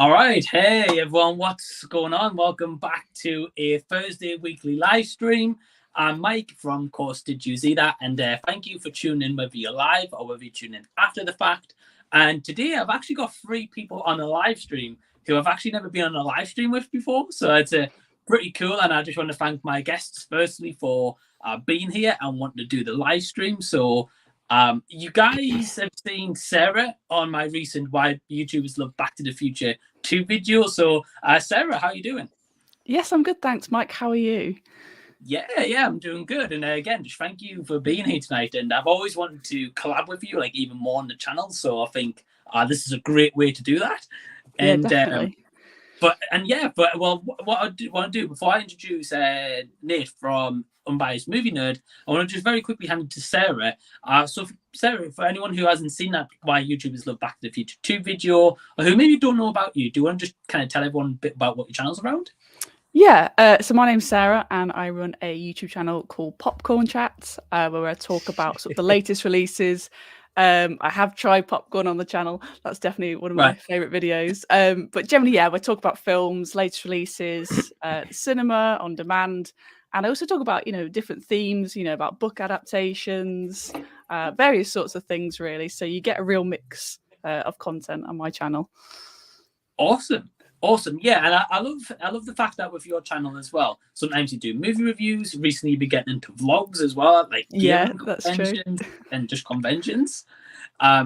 All right. Hey, everyone. What's going on? Welcome back to a Thursday weekly live stream. I'm Mike from Course Did You See That? And thank you for tuning in, whether you're live or whether you tune in after the fact. And today I've actually got 3 people on a live stream who I've actually never been on a live stream with before. So it's pretty cool. And I just want to thank my guests firstly for being here and wanting to do the live stream. So you guys have seen Sarah on my recent Why YouTubers Love Back to the Future 2 video. So Sarah, how are you doing? Yes, I'm good, thanks, Mike. How are you? Yeah, I'm doing good. And again, just thank you for being here tonight. And I've always wanted to collab with you, like even more on the channel. So I think this is a great way to do that. And yeah, definitely. what I want to do before I introduce Nate from Unbiased Movie Nerd, I want to just very quickly hand it to Sarah. So, Sarah, for anyone who hasn't seen that Why YouTubers Love Back to the Future 2 video, or who maybe don't know about you, do you want to just kind of tell everyone a bit about what your channel's around? Yeah, so my name's Sarah, and I run a YouTube channel called Popcorn Chats, where I talk about sort of the latest releases. I have tried popcorn on the channel. That's definitely one of my favorite videos. But generally, yeah, we talk about films, latest releases, cinema on demand, and I also talk about different themes, about book adaptations, various sorts of things, really. So you get a real mix of content on my channel. Awesome. Yeah, and I love the fact that with your channel as well, sometimes you do movie reviews. Recently you've been getting into vlogs as well, like that's true, and just conventions.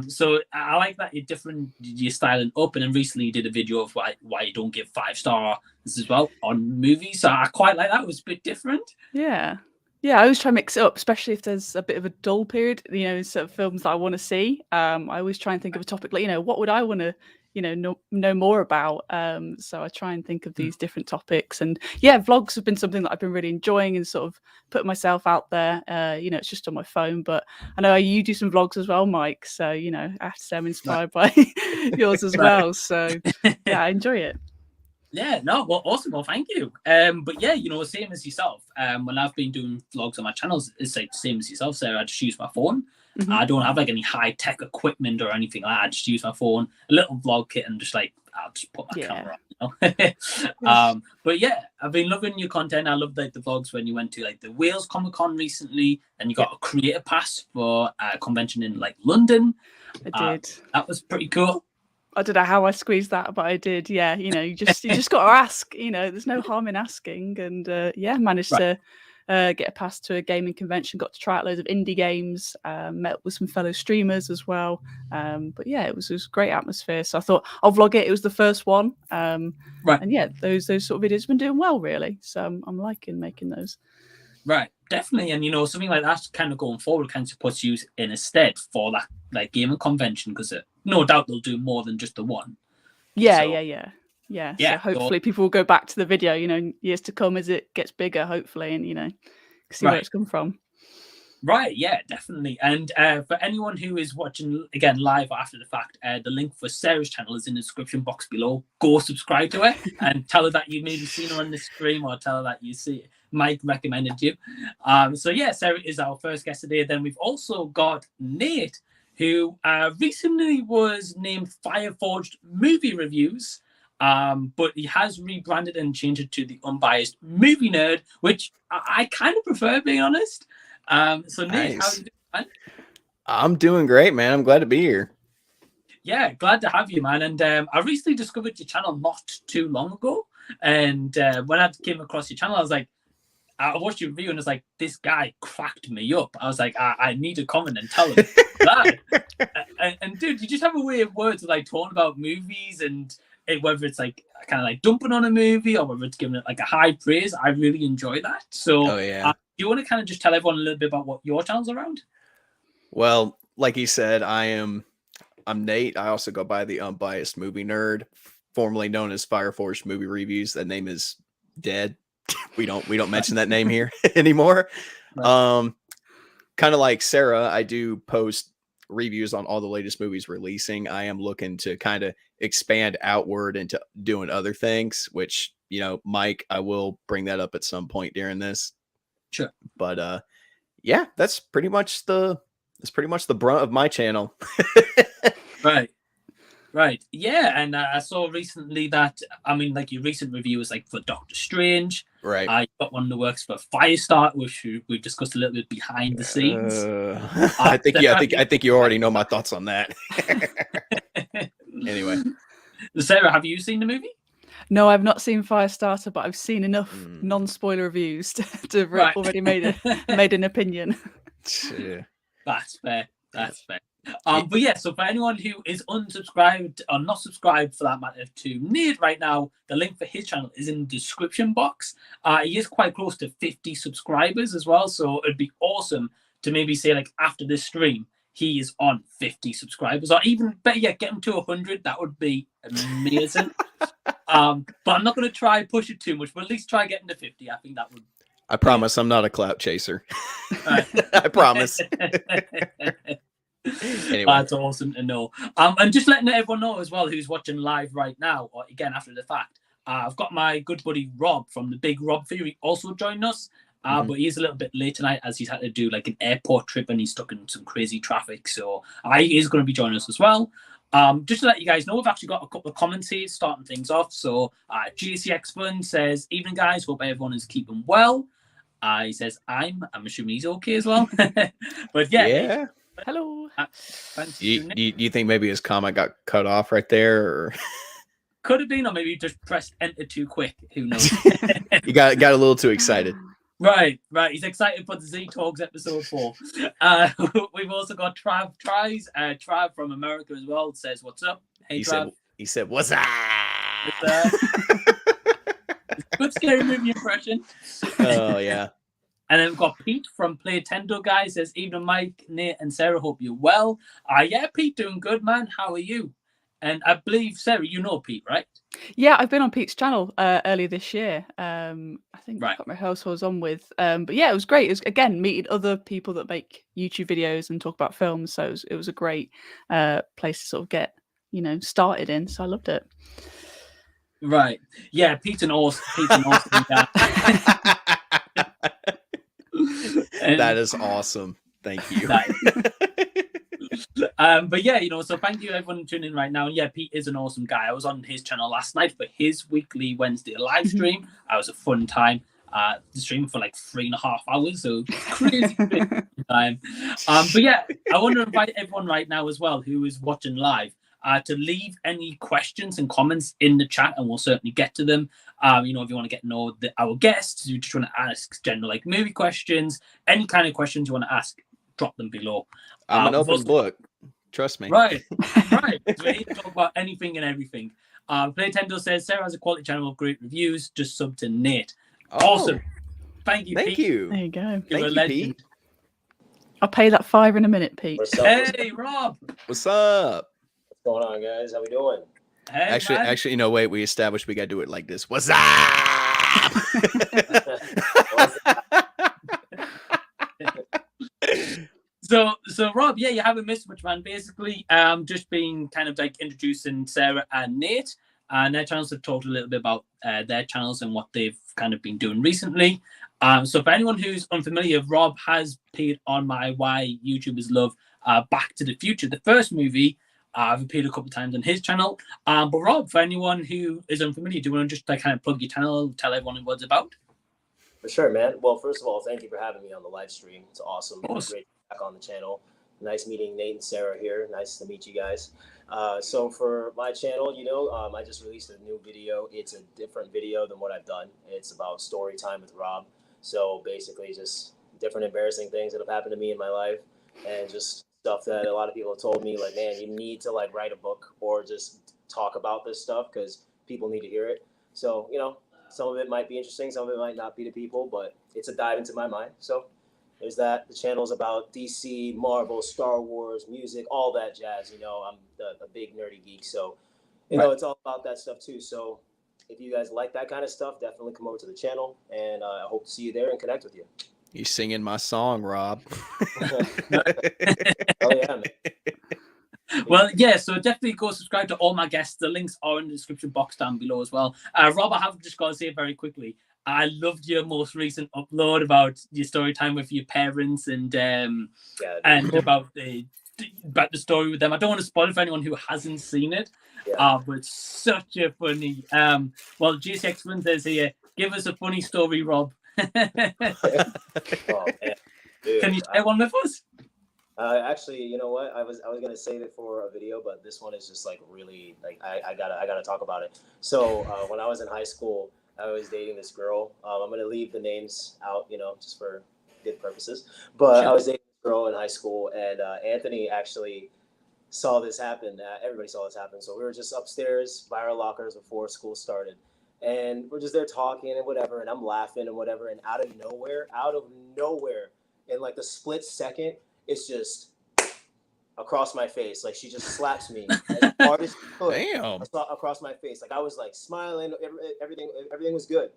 So I like that you're styling up, and then recently you did a video of why you don't give 5-star as well on movies. So I quite like that. It was a bit different. Yeah, I always try and mix it up, especially if there's a bit of a dull period, sort of films that I want to see. I always try and think of a topic like, what would I want to know more about. So I try and think of these different topics, and yeah, vlogs have been something that I've been really enjoying and sort of put myself out there. It's just on my phone, but I know you do some vlogs as well, Mike. So I have to say I'm inspired by yours as well. So yeah, I enjoy it. Yeah, no, well, awesome. Well, thank you. But yeah, same as yourself. When I've been doing vlogs on my channels, it's like the same as yourself. So I just use my phone. Mm-hmm. I don't have like any high tech equipment or anything like that. I just use my phone, a little vlog kit, and I'll just put my camera on. But yeah, I've been loving your content. I love like the vlogs when you went to like the Wales Comic Con recently, and you got a creator pass for a convention in like London. I did. That was pretty cool. I don't know how I squeezed that, but I did. Yeah, you just got to ask. There's no harm in asking, and managed to get a pass to a gaming convention. Got to try out loads of indie games. Met with some fellow streamers as well. But yeah, it was a great atmosphere. So I thought I'll vlog it. It was the first one. And yeah, those sort of videos have been doing well, really. So I'm liking making those. Right, definitely. And something like that kind of going forward kind of puts you in a stead for that like gaming convention, because no doubt they'll do more than just the one. Yeah. So hopefully people will go back to the video, years to come as it gets bigger, hopefully, and see where it's come from. Right, yeah, definitely. And for anyone who is watching again live after the fact, the link for Sarah's channel is in the description box below. Go subscribe to her and tell her that you've maybe seen her on the stream, or tell her that you see Mike recommended you. So yeah, Sarah is our first guest today. Then we've also got Nate, who recently was named Fireforged Movie Reviews, but he has rebranded and changed it to the Unbiased Movie Nerd, which I kind of prefer, being honest. So Nate, how are you doing, man? I'm doing great, man. I'm glad to be here. Yeah, glad to have you, man. And I recently discovered your channel not too long ago. And when I came across your channel, I was like, I watched your review and it's like, this guy cracked me up. I was like, I need to comment and tell him that. And dude, you just have a way of words of like talking about movies, and whether it's like kind of like dumping on a movie or whether it's giving it like a high praise. I really enjoy that. So do you want to kind of just tell everyone a little bit about what your channel's around? Well, like he said, I'm Nate. I also go by the Unbiased Movie Nerd, formerly known as Fireforged Movie Reviews. That name is dead. We don't mention that name here anymore. Right. Kind of like Sarah, I do post reviews on all the latest movies releasing. I am looking to kind of expand outward into doing other things, which, Mike, I will bring that up at some point during this. Sure. But yeah, that's pretty much the brunt of my channel. Right. Right. Yeah, and I saw recently that like your recent review was like for Doctor Strange. Right. I got one in the works for Firestarter, which we've discussed a little bit behind the scenes. I think you already know my thoughts on that. Anyway, Sarah, have you seen the movie? No, I've not seen Firestarter, but I've seen enough non-spoiler reviews to have already made an opinion. That's fair. That's fair. But yeah, so for anyone who is unsubscribed or not subscribed for that matter to Nate right now, the link for his channel is in the description box. He is quite close to 50 subscribers as well, so it'd be awesome to maybe say like after this stream he is on 50 subscribers, or even better yet, get him to 100. That would be amazing. But I'm not going to try push it too much, but at least try getting to 50. I think that would. I promise I'm not a clout chaser. I promise. Anyway. That's awesome to know. And just letting everyone know as well who's watching live right now, or again after the fact, I've got my good buddy Rob from the Big Rob Theory also joining us. But he's a little bit late tonight as he's had to do like an airport trip and he's stuck in some crazy traffic. So he is going to be joining us as well. Just to let you guys know, we've actually got a couple of comments here starting things off. So GCX Fun says, "Evening guys, hope everyone is keeping well." He says, I'm assuming he's okay as well. But yeah. Hello. You think maybe his comment got cut off right there? Or? Could have been, or maybe you just pressed enter too quick. Who knows? You got a little too excited. Right. He's excited for the Z Talks episode 4. We've also got Trav tries. Trav from America as well says, "What's up?" Hey, Trav. He said, "What's up?" Good scary movie impression. Oh yeah. And then we've got Pete from Play Tendo Guy says, "Evening, Mike, Nate, and Sarah. Hope you're well." Yeah, Pete, doing good, man. How are you? And I believe, Sarah, you know Pete, right? Yeah, I've been on Pete's channel earlier this year. I think I got my households on with. But yeah, it was great. It was, again, meeting other people that make YouTube videos and talk about films. So it was a great place to sort of get, started in. So I loved it. Right. Yeah, Pete's an awesome guy. That is awesome. Thank you. But yeah, so thank you everyone tuning in right now. Yeah, Pete is an awesome guy. I was on his channel last night for his weekly Wednesday live stream. It was a fun time. The stream for like 3.5 hours, so crazy time. But yeah, I want to invite everyone right now as well who is watching live to leave any questions and comments in the chat, and we'll certainly get to them. If you want to get to know our guests, you just want to ask general like movie questions, any kind of questions you want to ask, drop them below. I'm an open book. Trust me. Right. We're here to talk about anything and everything. Play Tendo says, "Sarah has a quality channel with great reviews. Just sub to Nate." Awesome. Thank you, Pete. Thank you. There you go. You're a legend. Pete. I'll pay that $5 in a minute, Pete. Hey, Rob. What's up? What's going on, guys? How we doing? Hey, Actually, wait. We established we got to do it like this. What's up? So Rob, yeah, you haven't missed much, man. Basically, just been kind of like introducing Sarah and Nate, and their channels have talked a little bit about their channels and what they've kind of been doing recently. So for anyone who's unfamiliar, Rob has appeared on my Why YouTubers Love Back to the Future, the first movie. I've appeared a couple of times on his channel. But Rob, for anyone who is unfamiliar, do you want to just like kind of plug your channel, tell everyone what it's about? For sure, man. Well, first of all, thank you for having me on the live stream. It's awesome. Great to be back on the channel. Nice meeting Nate and Sarah here. Nice to meet you guys. So for my channel, I just released a new video. It's a different video than what I've done. It's about story time with Rob. So basically just different embarrassing things that have happened to me in my life, and just stuff that a lot of people have told me, like, man, you need to like write a book or just talk about this stuff because people need to hear it. So, some of it might be interesting, some of it might not be to people, but it's a dive into my mind. So there's that. The channel is about DC, Marvel, Star Wars, music, all that jazz. I'm a big nerdy geek, so it's all about that stuff too. So if you guys like that kind of stuff, definitely come over to the channel, and I hope to see you there and connect with you. You singing my song, Rob. Oh yeah, man. Well, yeah, so definitely go subscribe to all my guests. The links are in the description box down below as well. Rob, I have just got to say very quickly, I loved your most recent upload about your story time with your parents and about the about the story with them. I don't want to spoil it for anyone who hasn't seen it. Yeah. But it's such a funny. Well, GCX Fun says here, give us a funny story, Rob. Oh, man. Dude, Can you share one with us? Actually, you know what? I was gonna save it for a video, but this one is just like really like I gotta talk about it. So when I was in high school, I was dating this girl. I'm gonna leave the names out, you know, just for good purposes. But Sure. I was dating this girl in high school, and Anthony actually saw this happen. Everybody saw this happen. So we were just upstairs by our lockers before school started, and we're just there talking and whatever, and I'm laughing and whatever, and out of nowhere, in like the split second, it's just across my face. Like she just slaps me as hard as she could. Damn. Across my face. Like I was like smiling, everything was good.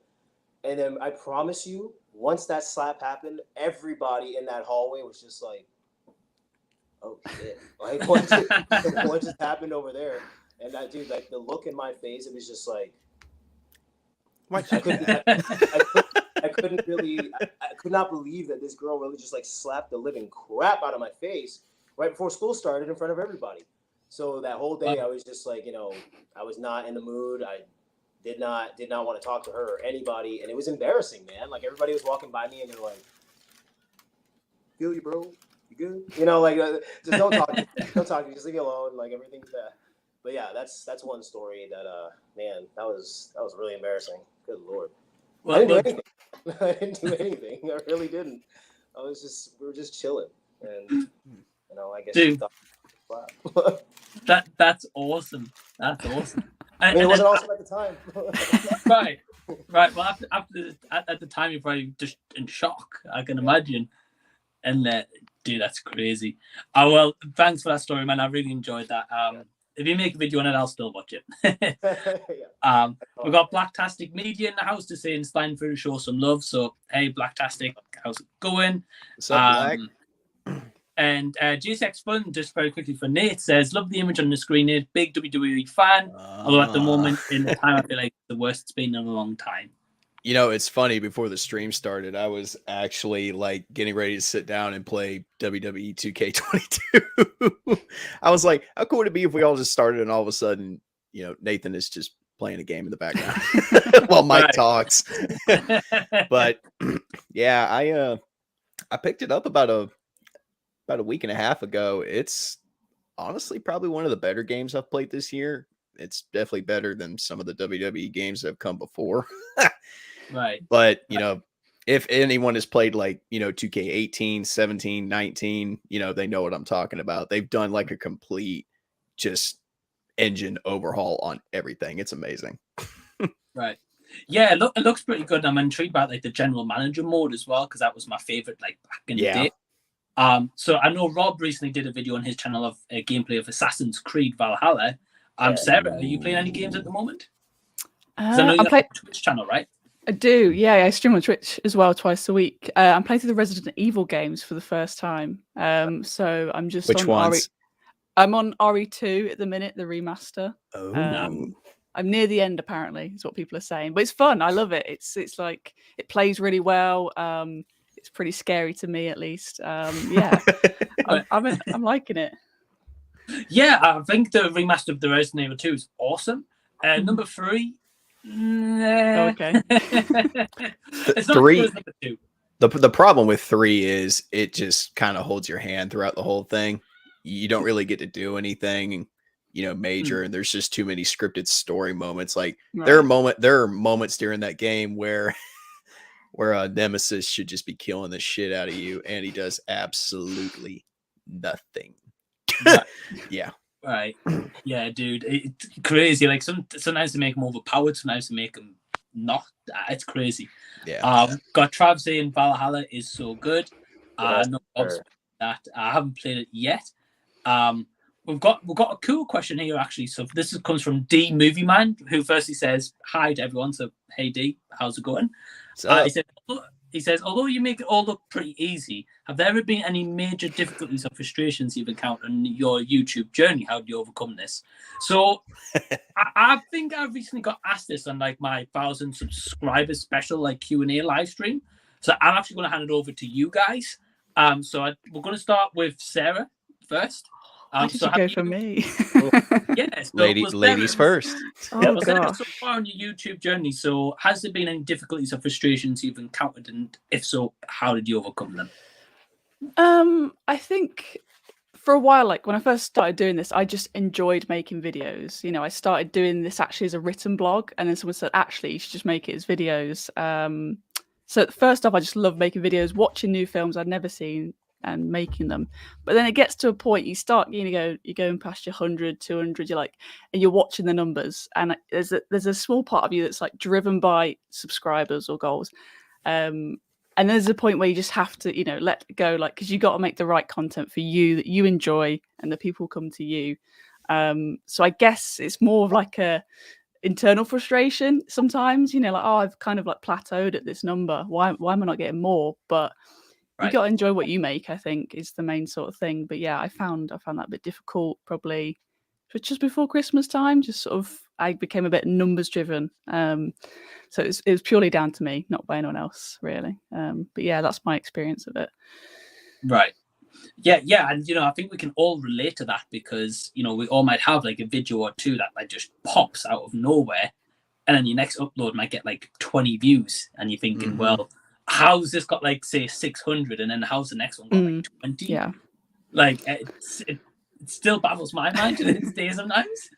And then I promise you, once that slap happened, everybody in that hallway was just like, oh shit. Like what just happened over there? And that dude, like the look in my face, it was just like I could not believe that this girl really just like slapped the living crap out of my face right before school started in front of everybody. So that whole day I was just like, you know, I was not in the mood. I did not want to talk to her or anybody, and it was embarrassing, man. Like everybody was walking by me and they're like, "Feel you, bro? You good?" You know, like just don't talk. Don't talk. Just leave me alone. Like everything's bad. But yeah, that's one story that man, that was really embarrassing. Good Lord. Well, I didn't do anything. I didn't do anything. I really didn't. We were just chilling, and you know, I guess dude, she thought, wow. that's awesome. That's awesome. I mean, it wasn't awesome at the time. Right. Well, after at the time, you're probably just in shock. I can imagine. And dude, that's crazy. Oh well, thanks for that story, man. I really enjoyed that. If you make a video on it, I'll still watch it. We've got Blacktastic Media in the house to say it's time for to show some love. So hey, Blacktastic, how's it going? What's up, Black? And GSX Fun, just very quickly for Nate, says, love the image on the screen, Nate. Big WWE fan. Although at the moment, in the time, I feel like the worst it's been in a long time. You know, it's funny, before the stream started, I was actually like getting ready to sit down and play WWE 2K22. I was like, how cool would it be if we all just started and all of a sudden, you know, Nathan is just playing a game in the background while Mike talks. But yeah, I picked it up about a week and a half ago. It's honestly probably one of the better games I've played this year. It's definitely better than some of the WWE games that have come before. Right. But, you know, if anyone has played like, you know, 2K18, 17, 19, you know, they know what I'm talking about. They've done like a complete just engine overhaul on everything. It's amazing. Right. Yeah, it looks pretty good. I'm intrigued about like the general manager mode as well, because that was my favorite like back in the day. So I know Rob recently did a video on his channel of a gameplay of Assassin's Creed Valhalla. Sarah, are you playing any games at the moment? I know you have a Twitch channel, right? I do, yeah. I stream on Twitch as well twice a week. I'm playing through the Resident Evil games for the first time. So I'm just Which ones? I'm on RE2 at the minute, the remaster. Oh, I'm near the end, apparently, is what people are saying. But it's fun. I love it. It's like it plays really well. It's pretty scary to me, at least. Yeah, I'm liking it. Yeah, I think the remaster of the Resident Evil 2 is awesome. Number 3. Okay. It's not 3. as number 2. The problem with 3 is it just kind of holds your hand throughout the whole thing. You don't really get to do anything, you know, major, and there's just too many scripted story moments. Like there are moments during that game where Nemesis should just be killing the shit out of you, and he does absolutely nothing. Yeah. Right. Yeah, dude. It's crazy. Like sometimes they make him overpowered, sometimes they make him not. It's crazy. Yeah. Got Trav saying Valhalla is so good. No Sure. that I haven't played it yet. We've got a cool question here actually. So this comes from D Movie Man, who firstly says hi to everyone. So hey D, how's it going? He says, although you make it all look pretty easy, have there ever been any major difficulties or frustrations you've encountered in your YouTube journey? How do you overcome this? So I think I recently got asked this on like my 1,000 subscribers special like Q&A live stream. So I'm actually going to hand it over to you guys. We're going to start with Sarah first. Why did you go for me? Yeah, so ladies first. Oh, was there gosh. so far on your YouTube journey? So has there been any difficulties or frustrations you've encountered, and if so, how did you overcome them? I think for a while, like when I first started doing this, I just enjoyed making videos. You know, I started doing this actually as a written blog, and then someone said, actually, you should just make it as videos. So first off, I just love making videos, watching new films I'd never seen and making them. But then it gets to a point you start, you're going past your 100, 200, you're like, and you're watching the numbers, and there's a small part of you that's like driven by subscribers or goals. And there's a point where you just have to, let it go, like, because you got to make the right content for you that you enjoy and the people come to you. So I guess it's more of like a internal frustration sometimes, like, oh, I've kind of like plateaued at this number. Why am I not getting more? But you got to enjoy what you make, I think, is the main sort of thing. But yeah, I found that a bit difficult probably just before Christmas time. Just sort of, I became a bit numbers driven. So it was purely down to me, not by anyone else, really. But yeah, that's my experience of it. Right. Yeah, and I think we can all relate to that because we all might have like a video or two that like just pops out of nowhere, and then your next upload might get like 20 views, and you're thinking, well, how's this got like say 600, and then how's the next one got like 20? Yeah, like it still baffles my mind to this day sometimes.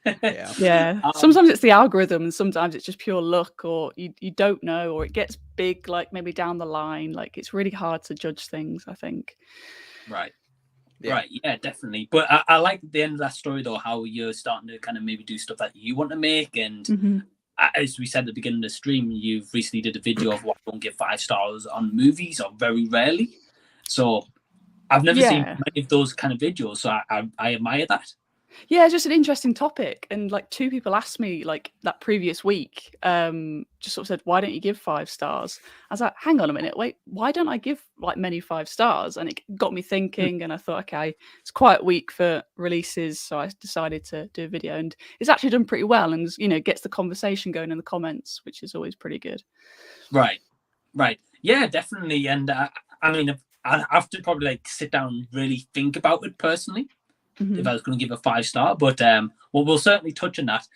Yeah. Sometimes it's the algorithm, and sometimes it's just pure luck, or you don't know, or it gets big like maybe down the line. Like it's really hard to judge things, I think. Right. Yeah, definitely. But I like the end of that story though, how you're starting to kind of maybe do stuff that you want to make, and as we said at the beginning of the stream, you've recently did a video of why I don't give 5 stars on movies, or very rarely. So I've never seen many of those kind of videos, so I admire that. Yeah, it's just an interesting topic, and like 2 people asked me like that previous week, just sort of said, why don't you give 5 stars? I was like, hang on a minute, wait, why don't I give like many 5 stars? And it got me thinking, and I thought, okay, it's quite a week for releases, so I decided to do a video, and it's actually done pretty well, and gets the conversation going in the comments, which is always pretty good. Right, yeah, definitely. And I mean, I have to probably like sit down and really think about it personally if I was going to give a 5 star, but we'll certainly touch on that.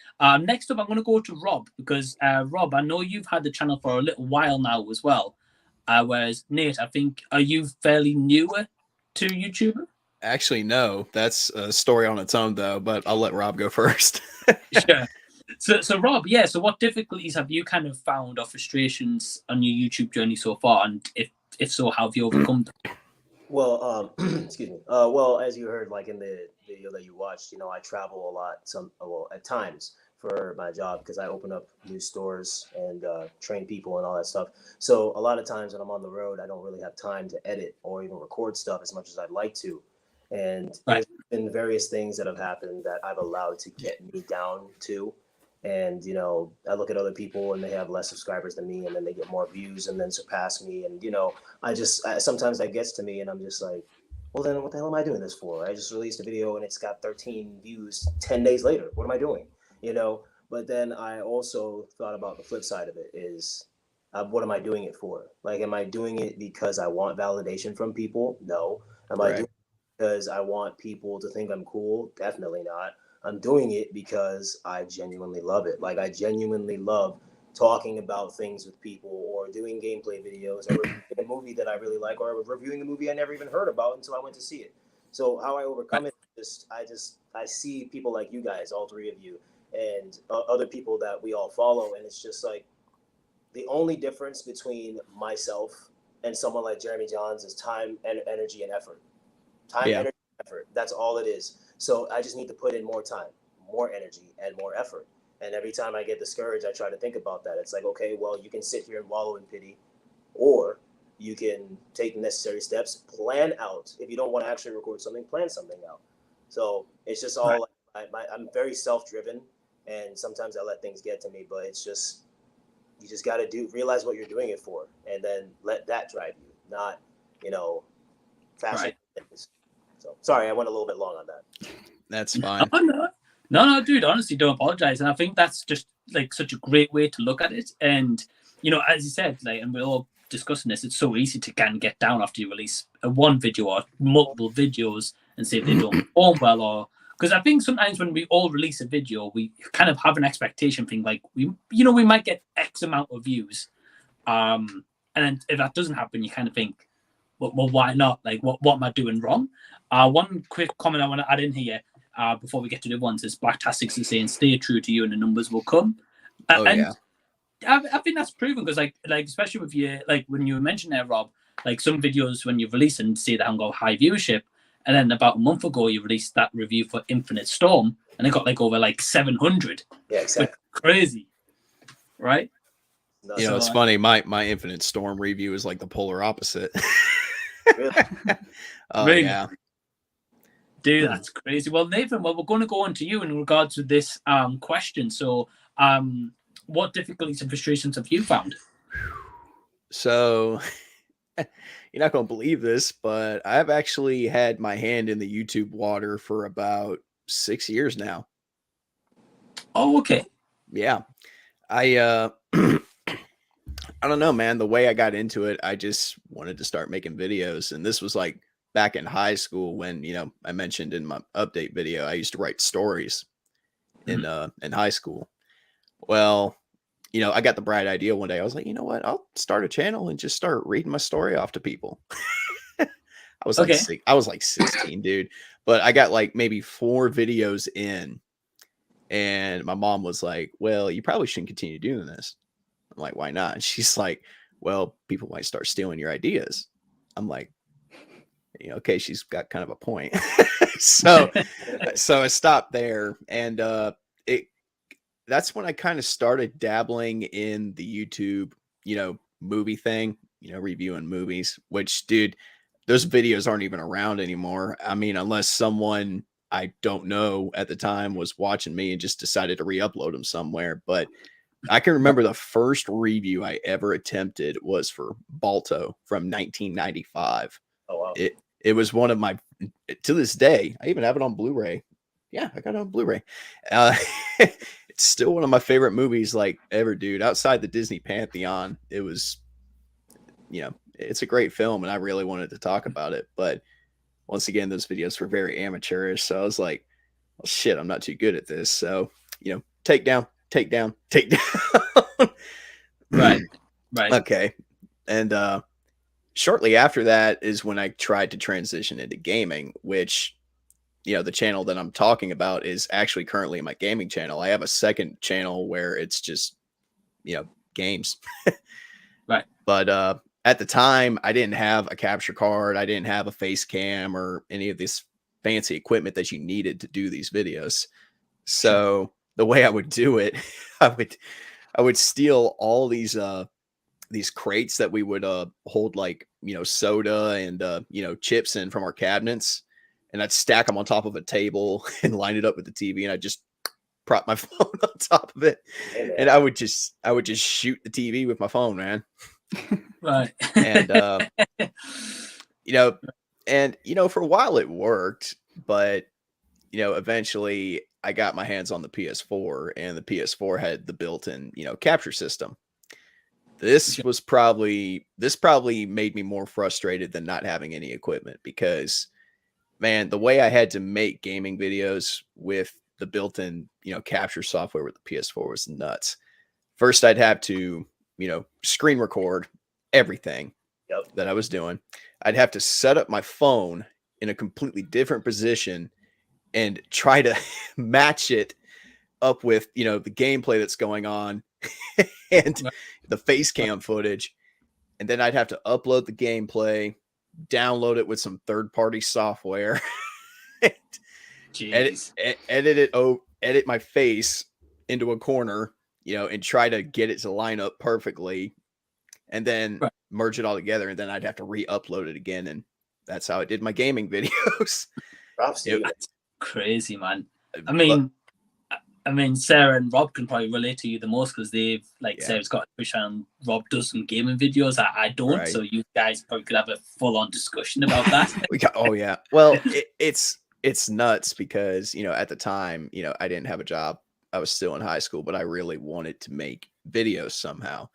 Next up, I'm going to go to Rob, because Rob, I know you've had the channel for a little while now as well, whereas Nate, I think, are you fairly newer to YouTube? Actually, no, that's a story on its own though, but I'll let Rob go first. Sure. So Rob, so what difficulties have you kind of found, or frustrations on your YouTube journey so far, and if so, how have you overcome them? Well, excuse me. Well, as you heard, like in the video that you watched, I travel a lot. At times for my job, because I open up new stores and train people and all that stuff. So a lot of times when I'm on the road, I don't really have time to edit or even record stuff as much as I'd like to. And there's been various things that have happened that I've allowed to get me down to. And, I look at other people and they have less subscribers than me, and then they get more views and then surpass me. And, sometimes that gets to me, and I'm just like, well, then what the hell am I doing this for? I just released a video and it's got 13 views 10 days later. What am I doing? But then I also thought about the flip side of it is, what am I doing it for? Like, am I doing it because I want validation from people? No. Am I doing it because I want people to think I'm cool? Definitely not. I'm doing it because I genuinely love it. Like, I genuinely love talking about things with people, or doing gameplay videos, or reviewing a movie that I really like, or reviewing a movie I never even heard about until I went to see it. So how I overcome it is I see people like you guys, all 3 of you, and other people that we all follow, and it's just like, the only difference between myself and someone like Jeremy Johns is time and energy and effort. Energy, effort. That's all it is. So I just need to put in more time, more energy, and more effort. And every time I get discouraged, I try to think about that. It's like, okay, well, you can sit here and wallow in pity, or you can take necessary steps, plan out. If you don't want to actually record something, plan something out. So it's just all, I'm very self-driven, and sometimes I let things get to me, but it's just, you just got to realize what you're doing it for, and then let that drive you, not, fashion things. So sorry, I went a little bit long on that. That's fine. No, dude, honestly, don't apologize. And I think that's just like such a great way to look at it. And, as you said, like, and we're all discussing this, it's so easy to kind of get down after you release one video or multiple videos, and see if they don't perform well, or because I think sometimes when we all release a video, we kind of have an expectation thing, like we might get X amount of views, and then if that doesn't happen, you kind of think, well, why not? Like, what am I doing wrong? One quick comment I want to add in here before we get to the ones is Blacktastics is saying, "Stay true to you, and the numbers will come." And I think that's proven, because like especially with you, like when you mentioned there, Rob, like some videos when you release and say that haven't got high viewership, and then about a month ago you released that review for Infinite Storm, and it got like over like 700. Yeah, exactly. Crazy, right? You know, it's funny. My Infinite Storm review is like the polar opposite. Really? Really? Yeah. Dude, that's crazy. Well, Nathan, we're going to go on to you in regards to this question. So, what difficulties and frustrations have you found? So, you're not going to believe this, but I've actually had my hand in the YouTube water for about 6 years now. Oh, okay. Yeah. I don't know, man. The way I got into it, I just wanted to start making videos. And this was like back in high school when, I mentioned in my update video, I used to write stories in high school. Well, I got the bright idea one day. I was like, you know what? I'll start a channel and just start reading my story off to people. I was like 16, dude. But I got like maybe 4 videos in, and my mom was like, well, you probably shouldn't continue doing this. I'm like, why not? And she's like, well, people might start stealing your ideas. I'm like, okay, she's got kind of a point. so I stopped there, and that's when I kind of started dabbling in the YouTube, movie thing, reviewing movies, which, dude, those videos aren't even around anymore. I mean, unless someone I don't know at the time was watching me and just decided to re-upload them somewhere. But I can remember the first review I ever attempted was for Balto from 1995. Oh, wow. It was one of my, to this day, I even have it on Blu-ray. Yeah, I got it on Blu-ray. It's still one of my favorite movies like ever, dude. Outside the Disney Pantheon, it was, it's a great film, and I really wanted to talk about it. But once again, those videos were very amateurish. So I was like, well, shit, I'm not too good at this. So, take down. Right. Okay. And shortly after that is when I tried to transition into gaming, which, the channel that I'm talking about is actually currently my gaming channel. I have a second channel where it's just, games. Right. But at the time, I didn't have a capture card. I didn't have a face cam or any of this fancy equipment that you needed to do these videos. So the way I would do it, I would steal all these crates that we would hold, like, soda and chips in from our cabinets, and I'd stack them on top of a table and line it up with the TV, and I'd just prop my phone on top of it. Hey, and I would just shoot the TV with my phone, man. Right. And for a while it worked, but eventually I got my hands on the PS4, and the PS4 had the built-in, capture system. This probably made me more frustrated than not having any equipment, because, man, the way I had to make gaming videos with the built-in, capture software with the PS4 was nuts. First, I'd have to, screen record everything that I was doing. I'd have to set up my phone in a completely different position and try to match it up with, the gameplay that's going on and the face cam footage. And then I'd have to upload the gameplay, download it with some third-party software, edit my face into a corner, and try to get it to line up perfectly, and then merge it all together. And then I'd have to re-upload it again. And that's how I did my gaming videos. That's crazy, man. I mean, Sarah and Rob can probably relate to you the most, because they've, like, Sarah's got a Twitch channel, Rob does some gaming videos. I don't, right. So you guys probably could have a full-on discussion about that. Well, it's nuts, because, at the time, I didn't have a job. I was still in high school, but I really wanted to make videos somehow.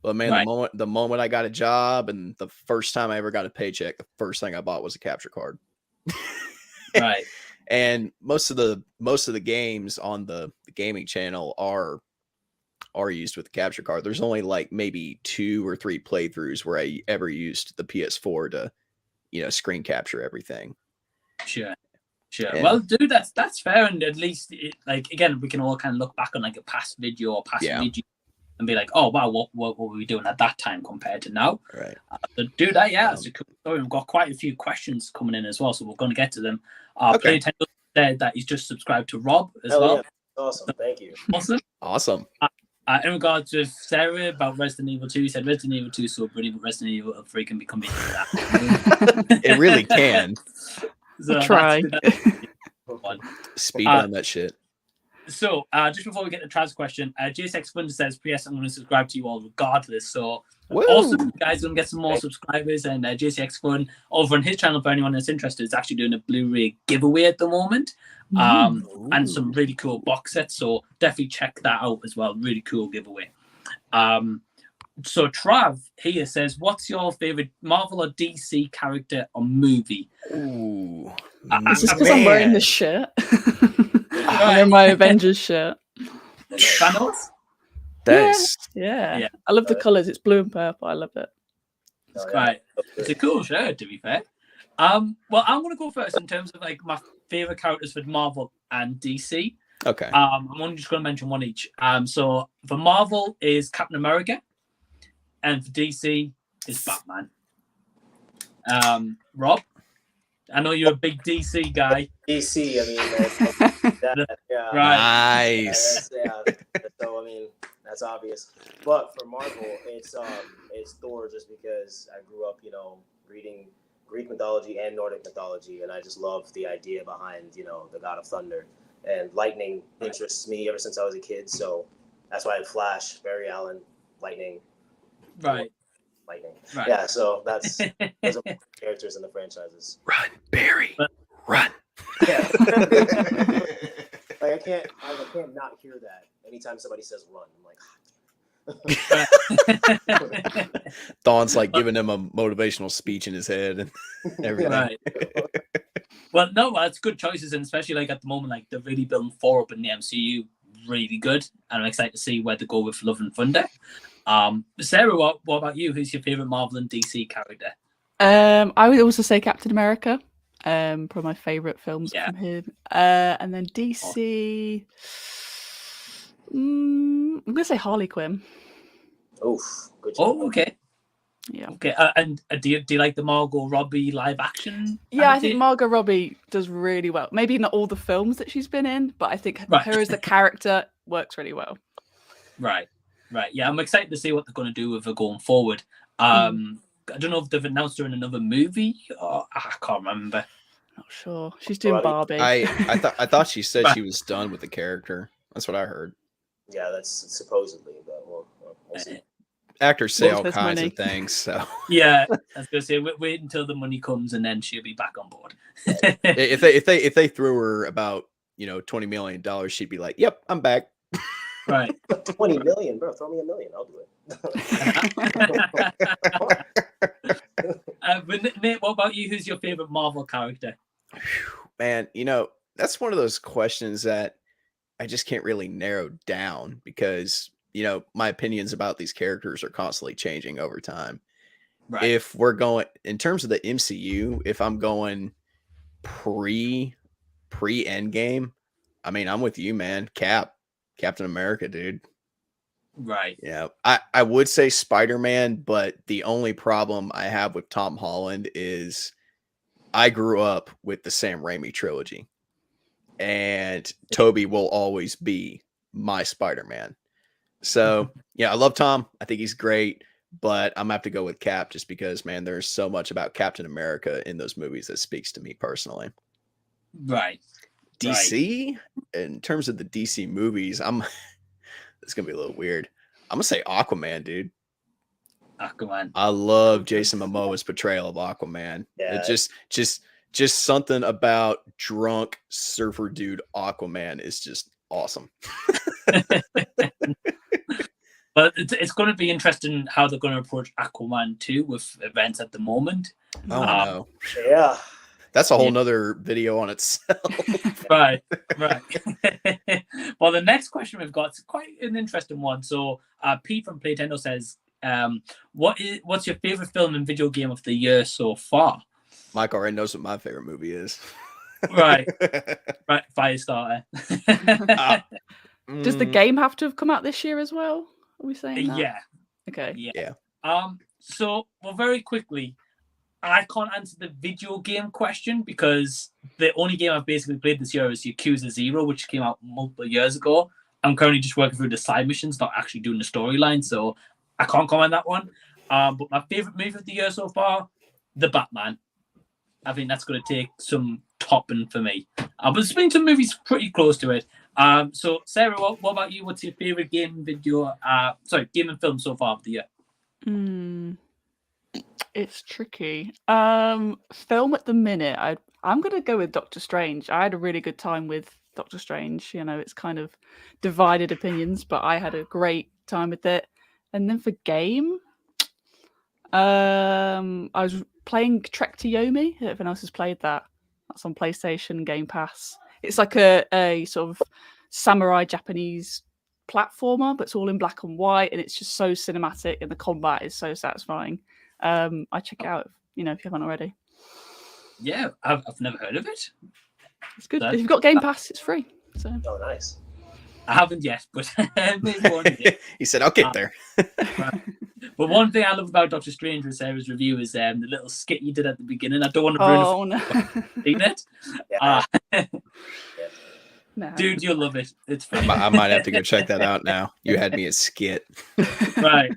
But man, the moment I got a job, and the first time I ever got a paycheck, the first thing I bought was a capture card. Right. And most of the games on the gaming channel are used with the capture card. There's only like maybe 2 or 3 playthroughs where I ever used the PS4 to, screen capture everything. Sure. And, Well, dude, that's fair, and at least like again, we can all kind of look back on like a past video or past video and be like, oh wow, what were we doing at that time compared to now? Right. So do that, that's a cool story. We've got quite a few questions coming in as well, so we're going to get to them. Okay. Playtendo said that he's just subscribed to Rob as well. Yeah. Awesome, thank you. Awesome. In regards to Sarah about Resident Evil 2, he said Resident Evil 2 is so brilliant, but Resident Evil 3 can become into that. It really can. So try. Speed on that shit. So, just before we get the trans question, JSX Fund says, P.S. I'm going to subscribe to you all regardless. So, awesome, you guys, going to get some more subscribers. And JSX Fund over on his channel, for anyone that's interested, is actually doing a Blu-ray giveaway at the moment. And some really cool box sets. So, definitely check that out as well. Really cool giveaway. So, Trav here says, what's your favorite Marvel or DC character or movie? Ooh. Is this because I'm wearing this shirt? I'm in my Avengers shirt. Thanos? Yeah. I love the colours. It's blue and purple. I love it. It's a cool shirt, to be fair. Well, I'm going to go first in terms of like my favorite characters for Marvel and DC. Okay. I'm only just going to mention one each. So for Marvel is Captain America, and for DC is Batman. Rob, I know you're a big DC guy. DC, I mean, nice. So I mean, that's obvious. But for Marvel, it's Thor, just because I grew up, reading Greek mythology and Nordic mythology, and I just love the idea behind, the god of thunder. And lightning interests me ever since I was a kid, so that's why I have Flash, Barry Allen, lightning. Right. Lightning. Right. Yeah, so those are my characters in the franchises. Run, Barry. Run. Yeah. Like I can't not hear that anytime somebody says run. I'm like Dawn's like giving him a motivational speech in his head and everything. Right. Well, no, it's good choices, and especially like at the moment, like they're really building Thor up in the MCU really good, and I'm excited to see where they go with Love and Thunder. Sarah, what about you? Who's your favorite Marvel and DC character? I would also say Captain America. Probably my favorite films from him. And then DC, I'm gonna say Harley Quinn. Oof, good job. Oh, okay. Yeah. Okay. And do you like the Margot Robbie live action? Yeah, I think Margot Robbie does really well. Maybe not all the films that she's been in, but I think her as the character works really well. Right. Yeah, I'm excited to see what they're going to do with her going forward. I don't know if they've announced her in another movie. Or, I can't remember. Not sure. She's doing Barbie. I thought she said she was done with the character. That's what I heard. Yeah, that's supposedly, but we'll see. Actors say all kinds of things, so yeah, I was gonna say wait until the money comes and then she'll be back on board. if they threw her about $20 million, she'd be like, "Yep, I'm back." Right. 20 million, bro. Throw me $1 million. I'll do it. But Nate, what about you? Who's your favorite Marvel character? Man, that's one of those questions that I just can't really narrow down because, my opinions about these characters are constantly changing over time. Right. If we're going in terms of the MCU, if I'm going pre Endgame, I mean, I'm with you, man. Captain America, dude. Right. Yeah. I would say Spider-Man, but the only problem I have with Tom Holland is I grew up with the Sam Raimi trilogy. And Toby will always be my Spider-Man. So, yeah, I love Tom. I think he's great, but I'm going to have to go with Cap just because, man, there's so much about Captain America in those movies that speaks to me personally. Right. DC, in terms of the DC movies, it's going to be a little weird. I'm going to say Aquaman, dude. Aquaman. I love Jason Momoa's portrayal of Aquaman. Yeah. It just something about drunk surfer dude Aquaman is just awesome. But it's going to be interesting how they're going to approach Aquaman 2 with events at the moment. Oh, no. Yeah. That's a whole nother video on itself. Right. Well, the next question we've got is quite an interesting one. So, Pete from Playtendo says, what's your favorite film and video game of the year so far? Mike already knows what my favorite movie is. Right. Firestarter. Does the game have to have come out this year as well? Are we saying that? Yeah. Okay. Yeah. So, well, very quickly, I can't answer the video game question because the only game I've basically played this year is Yakuza 0, which came out multiple years ago. I'm currently just working through the side missions, not actually doing the storyline, so I can't comment on that one. But my favorite movie of the year so far, The Batman. I think that's going to take some topping for me. But there's been some movies pretty close to it. So, Sarah, what about you? What's your favorite game and film so far of the year? It's tricky. Film at the minute, I'm gonna go with Doctor Strange. I had a really good time with Doctor Strange. You know, it's kind of divided opinions, but I had a great time with it. And then for game, I was playing Trek to Yomi. If anyone else has played that, that's on PlayStation Game Pass. It's like a sort of samurai Japanese platformer, but it's all in black and white, and it's just so cinematic, and the combat is so satisfying. I check it out, if you haven't already. Yeah, I've never heard of it. It's good. If you've got Game Pass, it's free. So. Oh, nice. I haven't yet, but maybe one day. He said, "I'll get there." Right. But one thing I love about Doctor Strange with Sarah's review is the little skit you did at the beginning. I don't want to ruin it. No. Dude, you'll love it. It's funny. I might have to go check that out now. You had me at skit. Right.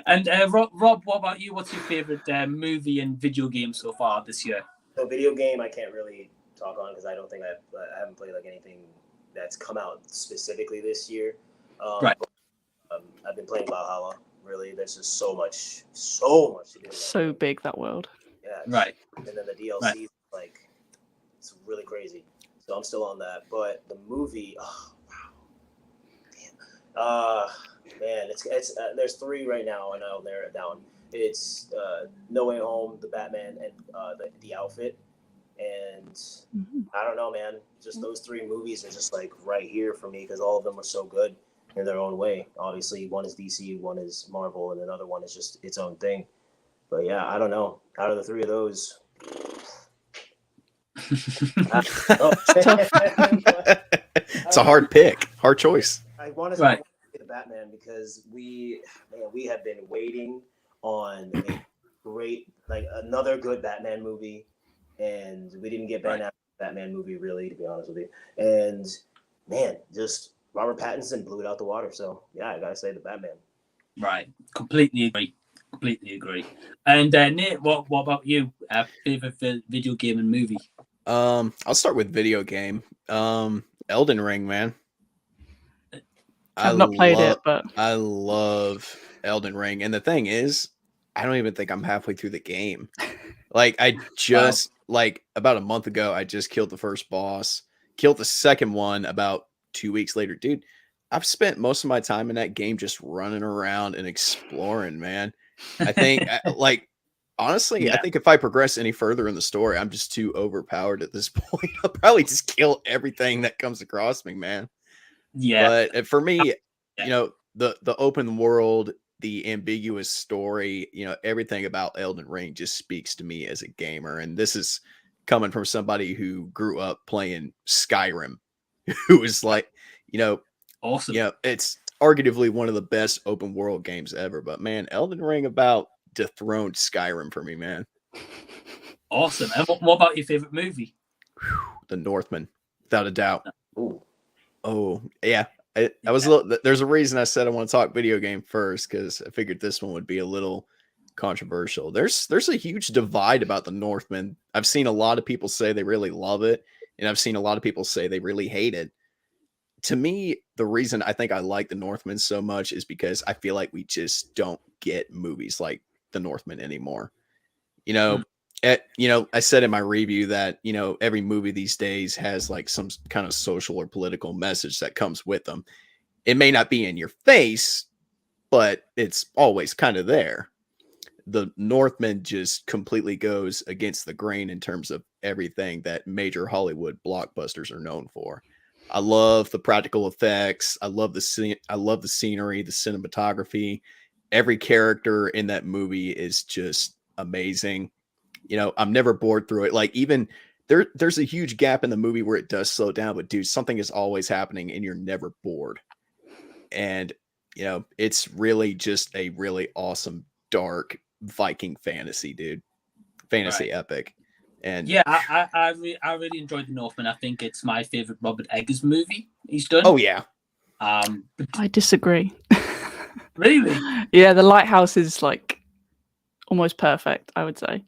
And Rob, what about you? What's your favorite movie and video game so far this year? So video game, I can't really talk on because I don't think I haven't played like anything that's come out specifically this year. Right. But, I've been playing Valhalla. Really, there's just so much to do. So big, that world. Yeah. Right. And then the DLC, it's really crazy. So I'm still on that. But the movie, oh wow, damn. Man, it's there's 3 right now. I know they're down. It's No Way Home, the Batman, and the outfit. And I don't know, man. Just those 3 movies are just like right here for me because all of them are so good in their own way. Obviously, one is DC, one is Marvel, and another one is just its own thing. But yeah, I don't know. Out of the 3 of those, it's a hard pick, hard choice. I want to say the Batman because we have been waiting on a great, another good Batman movie, and we didn't get Batman movie really, to be honest with you. And man, just Robert Pattinson blew it out the water. So yeah, I gotta say the Batman. Right, completely agree. And Nate, what about you? Favorite video game and movie? I'll start with video game. Elden Ring, man. I've not played it, but I love Elden Ring. And the thing is, I don't even think I'm halfway through the game. I just about a month ago, I just killed the first boss, killed the second one about 2 weeks later. Dude, I've spent most of my time in that game just running around and exploring, man. I think honestly, I think if I progress any further in the story, I'm just too overpowered at this point. I'll probably just kill everything that comes across me, man. Yeah. But for me, the open world, the ambiguous story, everything about Elden Ring just speaks to me as a gamer. And this is coming from somebody who grew up playing Skyrim, who is awesome. Yeah, it's arguably one of the best open world games ever. But man, Elden Ring about dethroned Skyrim for me, man. Awesome. And what about your favorite movie? The Northman, without a doubt. Ooh. Oh yeah, there's a reason I said I want to talk video game first, because I figured this one would be a little controversial. There's a huge divide about the Northman. I've seen a lot of people say they really love it, and I've seen a lot of people say they really hate it. To me, the reason I think I like the Northman so much is because I feel like we just don't get movies like the Northman anymore. I said in my review that, every movie these days has some kind of social or political message that comes with them. It may not be in your face, but it's always kind of there. the Northman just completely goes against the grain in terms of everything that major Hollywood blockbusters are known for. I love the practical effects. I love the scenery, the cinematography. Every character in that movie is just amazing. You know, I'm never bored through it. Like, even there's a huge gap in the movie where it does slow down, but dude, something is always happening and you're never bored. And, you know, it's really just a really awesome, dark Viking fantasy, dude. Fantasy epic. And yeah, I really enjoyed The Northman. I think it's my favorite Robert Eggers movie he's done. oh yeah. I disagree. Really? Yeah, The Lighthouse is like almost perfect, I would say.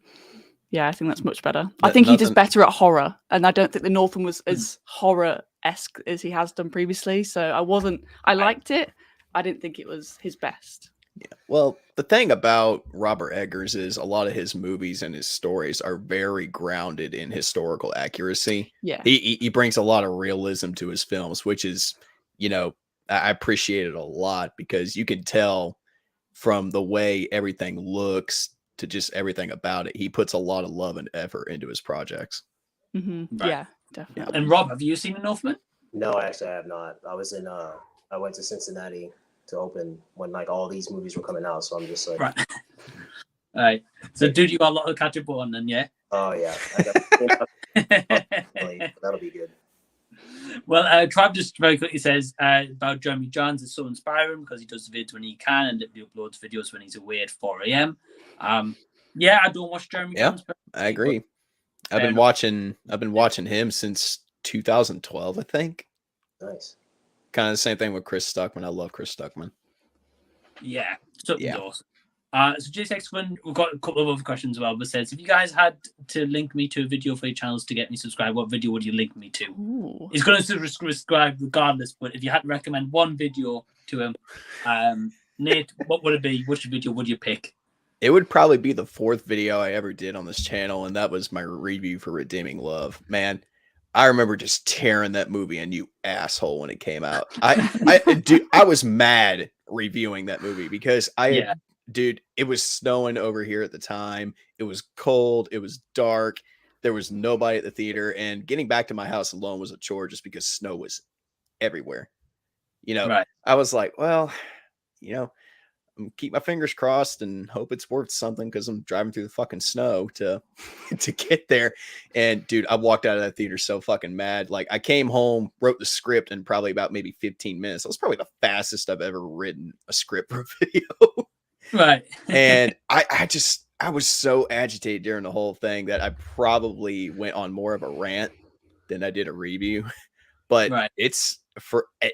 Yeah, I think that's much better. I think he does better at horror, and I don't think The Northman was as horror-esque as he has done previously. So I liked it. I didn't think it was his best. Yeah. Well, the thing about Robert Eggers is a lot of his movies and his stories are very grounded in historical accuracy. Yeah. He brings a lot of realism to his films, which is, you know, I appreciate it a lot because you can tell from the way everything looks to just everything about it. He puts a lot of love and effort into his projects. Mm-hmm. Right. Yeah, definitely. And Rob, have you seen The Northman? No, actually, I have not. I went to Cincinnati to open when like all these movies were coming out, so I'm just like, right. All right. So, dude, you got a lot of catch up on, then, yeah? Oh yeah, that'll be good. Well, Trav just very quickly says about Jeremy Johns is so inspiring because he does the vids when he can and he uploads videos when he's away at 4 a.m. Yeah, I don't watch Jeremy Johns. I agree. I've been watching him since 2012, I think. Nice. Kind of the same thing with Chris Stuckman. I love Chris Stuckman. Yeah, something's awesome. So just next one, we've got a couple of other questions as well, but says, if you guys had to link me to a video for your channels to get me subscribed, what video would you link me to? Ooh. He's going to subscribe regardless, but if you had to recommend one video to him, Nate, what would it be? Which video would you pick? It would probably be the 4th video I ever did on this channel, and that was my review for Redeeming Love. Man, I remember just tearing that movie a new asshole when it came out. I was mad reviewing that movie because dude, it was snowing over here at the time. It was cold. It was dark. There was nobody at the theater. And getting back to my house alone was a chore just because snow was everywhere. You know, I was like, well, you know, I'm keep my fingers crossed and hope it's worth something because I'm driving through the fucking snow to get there. And dude, I walked out of that theater so fucking mad. Like, I came home, wrote the script in probably about maybe 15 minutes. That was probably the fastest I've ever written a script for a video. Right. And I was so agitated during the whole thing that I probably went on more of a rant than I did a review. But I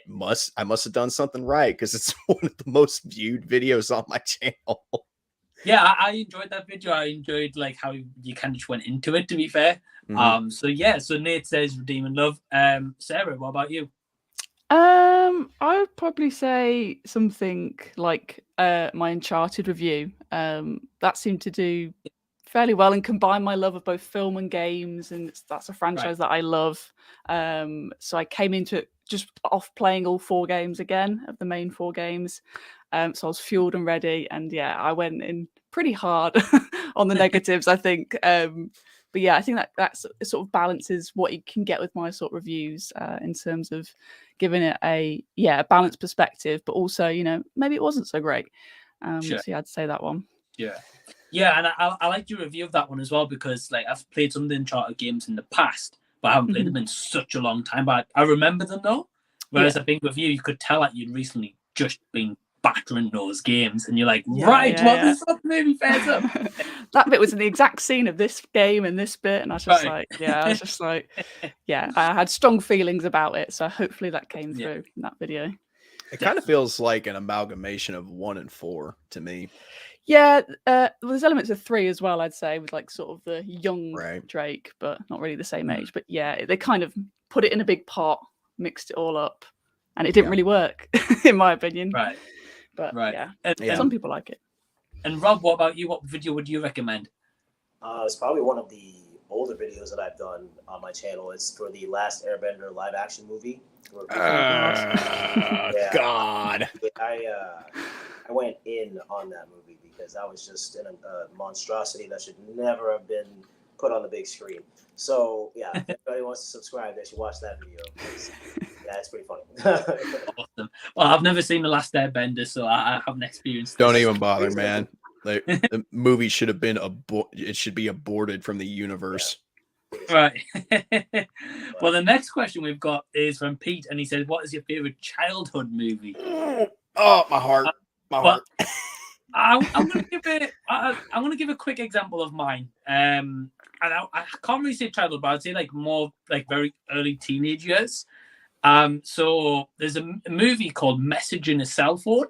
must have done something right because it's one of the most viewed videos on my channel. Yeah, I enjoyed that video. I enjoyed like how you kind of just went into it, to be fair. Mm-hmm. So Nate says Redeeming Love. Sarah, what about you? I would probably say something like my Uncharted review. That seemed to do fairly well and combine my love of both film and games, and that's a franchise that I love. So I came into it just off playing all 4 games again of the main 4 games. So I was fueled and ready, and yeah, I went in pretty hard on the negatives, I think. But yeah, I think that sort of balances what you can get with my sort of reviews in terms of giving it a balanced perspective, but also, you know, maybe it wasn't so great. So yeah, I'd say that one. Yeah, and I like your review of that one as well because like I've played some of the Uncharted games in the past, but I haven't played them in such a long time. But I remember them though. Whereas I think with you could tell that you'd recently just been battering those games, and you're like, this maybe fares up. That bit was in the exact scene of this game and this bit, and I was just like, I had strong feelings about it. So hopefully that came through in that video. It kind of feels like an amalgamation of 1 and 4 to me. Yeah, there's elements of 3 as well, I'd say, with like sort of the young Drake, but not really the same age. But yeah, they kind of put it in a big pot, mixed it all up, and it didn't really work, in my opinion. Right. But and some people like it. And Rob, what about you? What video would you recommend? It's probably one of the older videos that I've done on my channel. It's for the Last Airbender live action movie. God. I went in on that movie because that was just a monstrosity that should never have been put on the big screen. So yeah, if anybody wants to subscribe, they should watch that video. Yeah, it's pretty funny. Awesome. Well, I've never seen The Last Airbender, so I haven't experienced. Don't even bother, man. Like, the movie should have been it should be aborted from the universe. Right. Well, the next question we've got is from Pete, and he says, "What is your favorite childhood movie?" Oh, my heart. My heart. I'm gonna give a quick example of mine. And I can't really say childhood, but I'd say like more like very early teenage years. So there's a movie called Message in a Cell Phone,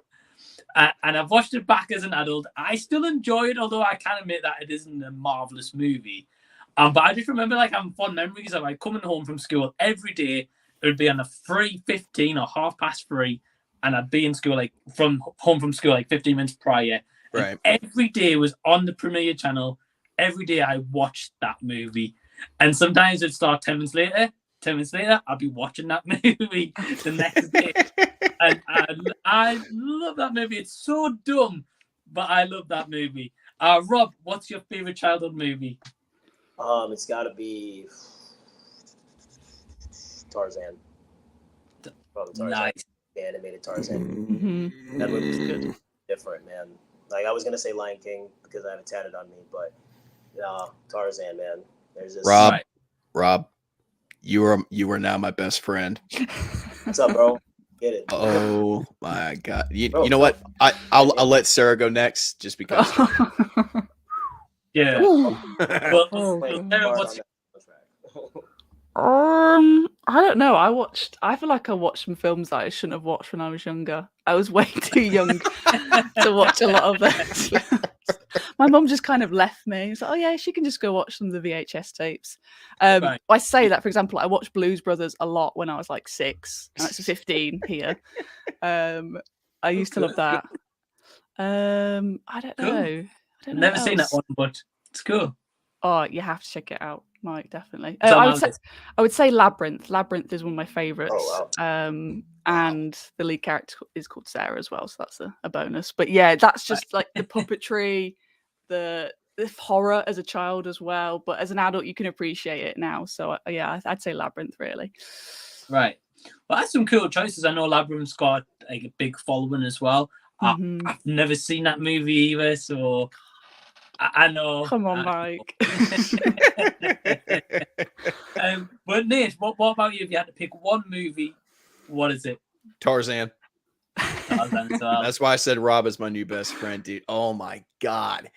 and I've watched it back as an adult. I still enjoy it, although I can admit that it isn't a marvelous movie. But I just remember like having fond memories of like coming home from school every day. It would be on a 3:15 or 3:30, and I'd be in school like home from school like 15 minutes prior. Right. And every day was on the premiere channel. Every day I watched that movie, and sometimes it'd start 10 minutes later. 10 minutes later, I'll be watching that movie the next day. And I love that movie. It's so dumb, but I love that movie. Rob, what's your favorite childhood movie? It's got to be Tarzan. From Tarzan. Nice. The animated Tarzan. Mm-hmm. That movie was good. Different, man. Like, I was going to say Lion King because I have it tatted on me, but Tarzan, man. There's this. Rob, you are now my best friend. What's up, bro? Get it. Oh my God! You know what? I'll let Sarah go next, just because. Yeah. Well, Sarah, what's your... I don't know. I feel like I watched some films that I shouldn't have watched when I was younger. I was way too young to watch a lot of those. My mum just kind of left me. She's like, oh yeah, she can just go watch some of the VHS tapes. Right. I say that, for example, I watched Blues Brothers a lot when I was like 6. And it's 15 here. I used to love that. I don't know. I've never seen that one, but it's cool. Oh, you have to check it out, Mike, definitely. I would say Labyrinth. Labyrinth is one of my favorites. Oh, wow. And the lead character is called Sarah as well, so that's a bonus. But yeah, that's just like the puppetry, the horror as a child as well. But as an adult, you can appreciate it now. So yeah, I'd say Labyrinth, really. Right. Well, that's some cool choices. I know Labyrinth's got like a big following as well. Mm-hmm. I've never seen that movie either, so I know. Come on, Mike. But Nate, what about you? If you had to pick one movie, what is it? Tarzan. Tarzan as well. That's why I said Rob is my new best friend, dude. Oh my God.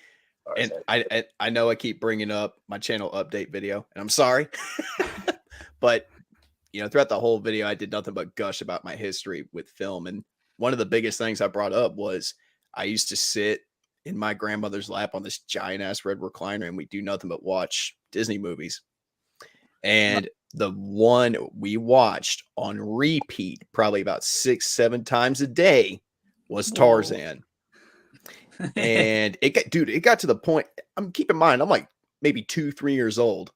And I know I keep bringing up my channel update video, and I'm sorry. But, throughout the whole video, I did nothing but gush about my history with film. And one of the biggest things I brought up was I used to sit in my grandmother's lap on this giant ass red recliner, and we do nothing but watch Disney movies. And the one we watched on repeat probably about 6-7 times a day was Tarzan. And it got to the point, keep in mind, I'm like maybe 2-3 years old.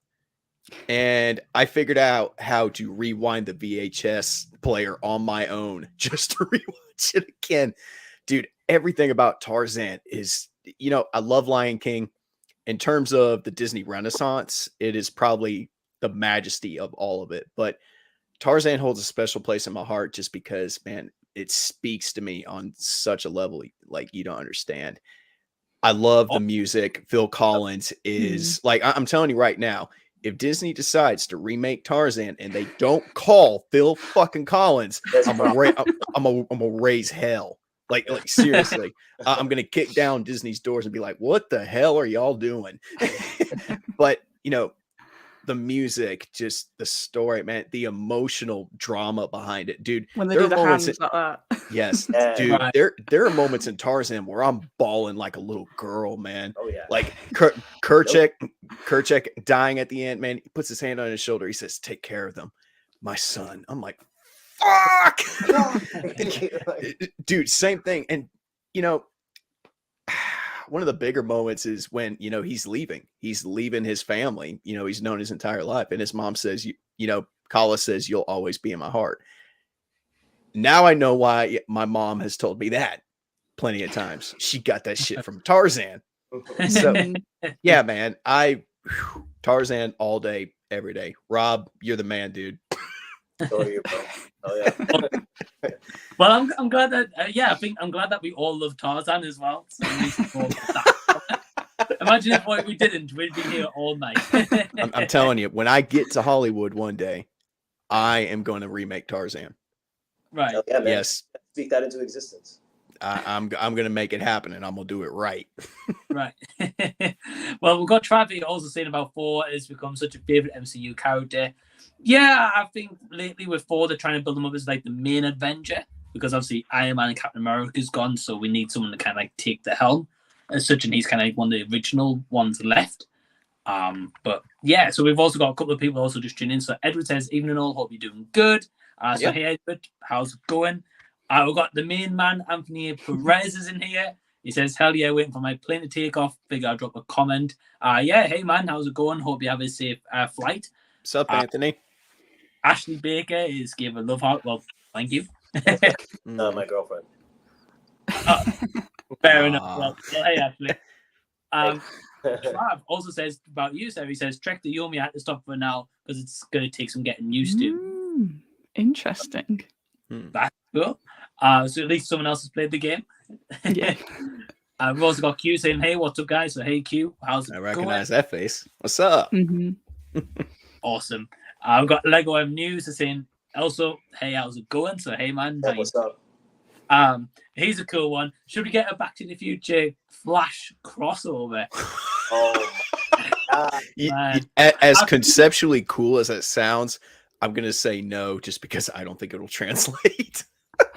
And I figured out how to rewind the VHS player on my own just to rewatch it again. Dude, everything about Tarzan is, I love Lion King. In terms of the Disney Renaissance, it is probably the majesty of all of it. But Tarzan holds a special place in my heart just because, man, it speaks to me on such a level like you don't understand. I love the music. Phil Collins is like, I'm telling you right now, if Disney decides to remake Tarzan and they don't call Phil fucking Collins, I'm gonna raise hell. Like seriously, I'm gonna kick down Disney's doors and be like, "What the hell are y'all doing?" But the music, just the story, man, the emotional drama behind it, dude. When they do the hands like that. Yes, dude. Right. There are moments in Tarzan where I'm bawling like a little girl, man. Oh yeah. Like Kerchak dying at the end, man. He puts his hand on his shoulder. He says, "Take care of them, my son." I'm like, fuck. Dude, same thing. And one of the bigger moments is when he's leaving his family. He's known his entire life, and his mom says, Kala says, "You'll always be in my heart." Now I know why my mom has told me that, plenty of times. She got that shit from Tarzan. So yeah, man, Tarzan all day, every day. Rob, you're the man, dude. So are you, bro. Oh yeah. Well, I'm glad that I'm glad that we all love Tarzan as well. So at least we all got that. Imagine if we didn't, we'd be here all night. I'm telling you, when I get to Hollywood one day, I am going to remake Tarzan. Right. Oh, yeah, man. Yes. Speak that into existence. I'm going to make it happen, and I'm going to do it right. Right. Well, we've got Travis also saying about Thor has become such a favorite MCU character. Yeah, I think lately with Thor, they're trying to build him up as like the main Avenger, because obviously Iron Man and Captain America's gone, so we need someone to kind of like take the helm as such, and he's kind of like one of the original ones left. But yeah, so we've also got a couple of people also just tuning in. So Edward says, "Evening all, hope you're doing good." So hey Edward, how's it going? We've got the main man, Anthony Perez, is in here. He says, "Hell yeah, waiting for my plane to take off. Figure I'll drop a comment." Yeah, hey man, how's it going? Hope you have a safe flight. What's up, Anthony? Ashley Baker is giving a love heart. Well, thank you. My girlfriend. Fair enough. Well, hey Ashley. Trav also says about you, Sarah. He says, "Trek the Yomi had to stop for now because it's going to take some getting used to." Interesting. That's cool. So at least someone else has played the game. Yeah. We've also got Q saying, "Hey, what's up, guys?" So hey, Q, how's it I going? recognize that face. What's up? Awesome. We've got Lego M News saying, also, "Hey, how's it going?" So hey, man, Hey, what's up? Here's a cool one. Should we get a Back to the Future Flash crossover? Oh my God. As conceptually cool as that sounds, I'm gonna say no, just because I don't think it'll translate.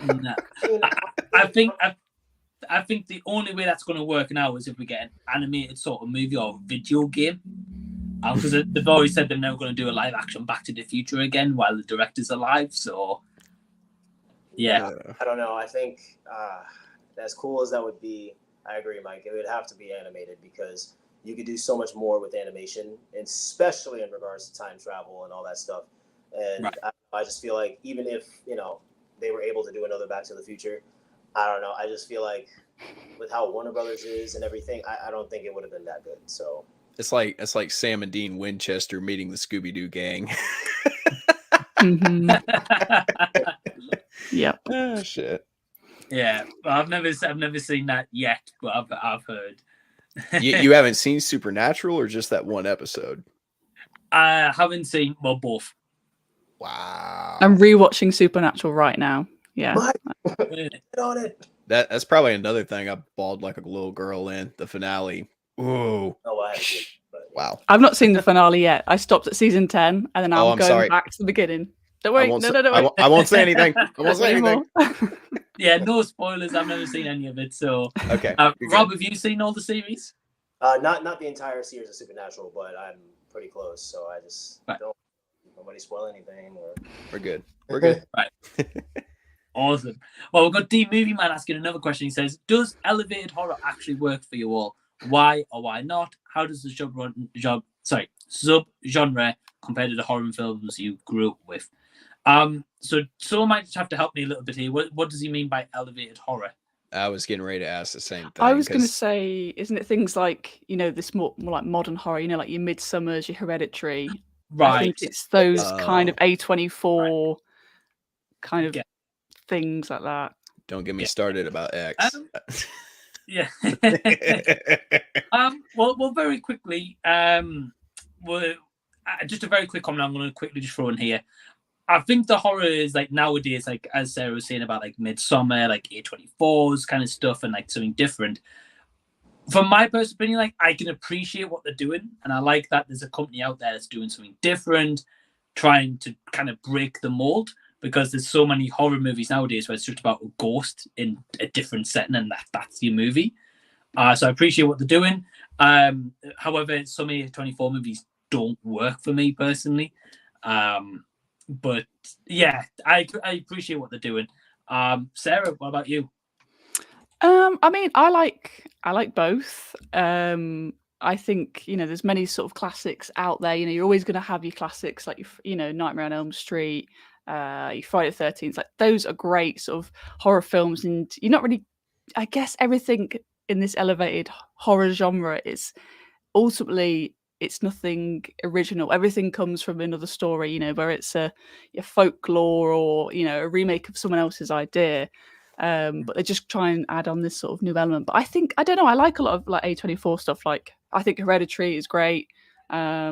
No. I think the only way that's going to work now is if we get an animated sort of movie or video game. Because they've always said they're never going to do a live action Back to the Future again while the director's alive. So, yeah. I don't know. I think as cool as that would be, I agree, Mike. It would have to be animated because you could do so much more with animation, especially in regards to time travel and all that stuff. And right. I just feel like even if, they were able to do another Back to the Future, I don't know. I just feel like with how Warner Brothers is and everything, I don't think it would have been that good. So it's like Sam and Dean Winchester meeting the Scooby-Doo gang. Yep. Oh shit. Yeah, I've never seen that yet, but I've heard. You haven't seen Supernatural or just that one episode? I haven't seen both. Wow. I'm rewatching Supernatural right now. Yeah. Get on it. That's probably another thing I bawled like a little girl in the finale. Ooh. Oh, I haven't. Wow. I've not seen the finale yet. I stopped at season 10 and then I'm going sorry. back to the beginning. Don't worry. Don't worry. I won't say anything. I won't say anything. Yeah, no spoilers. I've never seen any of it. So, okay. Rob, have you seen all the series? Not the entire series of Supernatural, but I'm pretty close. So I just don't. Nobody spoil anything. We're good. We're good. Right. Awesome. Well, we've got D Movie Man asking another question. He says, "Does elevated horror actually work for you all? Why or why not? How does the sub-genre compare to the horror films you grew up with?" So someone might just have to help me a little bit here. What does he mean by elevated horror? I was getting ready to ask the same thing. I was going to say, isn't it things like, this more like modern horror, like your Midsommers, your Hereditary? Right. I think it's those kind of A24 kind of Yeah. things like that. Don't get me started about X. Yeah. Well, very quickly, just a very quick comment I'm going to quickly just throw in here. I think the horror is like nowadays, like as Sarah was saying about like Midsommar, like A24's kind of stuff and like something different. From my personal opinion, like I can appreciate what they're doing, and I like that there's a company out there that's doing something different, trying to kind of break the mold. Because there's so many horror movies nowadays where it's just about a ghost in a different setting, and that's your movie. So I appreciate what they're doing. However, some A24 movies don't work for me personally. But yeah, I appreciate what they're doing. Sarah, what about you? I mean, I like both. I think, there's many sort of classics out there. You're always going to have your classics like, Nightmare on Elm Street, your Friday the 13th. Like those are great sort of horror films, and you're not really I guess everything in this elevated horror genre is ultimately, it's nothing original. Everything comes from another story, you know, where it's a folklore or, you know, a remake of someone else's idea. But they just try and add on this sort of new element. But I don't know, I like a lot of like A24 stuff. Like, I think Hereditary is great. I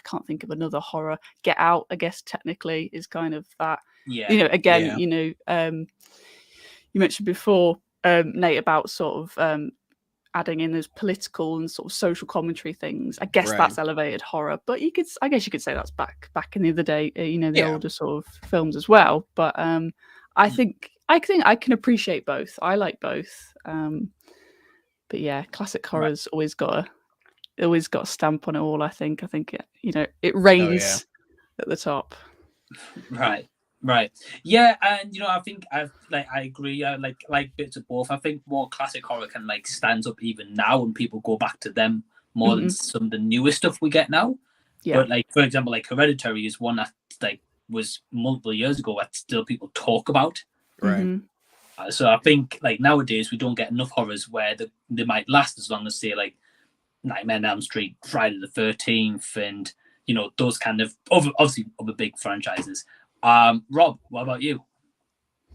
can't think of another horror. Get Out, I guess technically is kind of that. Yeah. You know, again, Yeah. you know, you mentioned before, Nate, about sort of adding in those political and sort of social commentary things. I guess Right. that's elevated horror, but I guess you could say that's back in the other day, you know, the older sort of films as well. But I think I can appreciate both. I like both. But yeah, classic horror's always got a stamp on it all. I think it, you know, it reigns at the top. Right. Yeah, and you know, I think I agree. I like bits of both. I think more classic horror can like stand up even now, and people go back to them more than some of the newer stuff we get now. Yeah. But like, for example, like Hereditary is one that like was multiple years ago that still people talk about. Right. So I think like nowadays we don't get enough horrors where they might last as long as, say, like Nightmare on Elm Street, Friday the 13th, and you know, those kind of obviously other big franchises. Rob, what about you?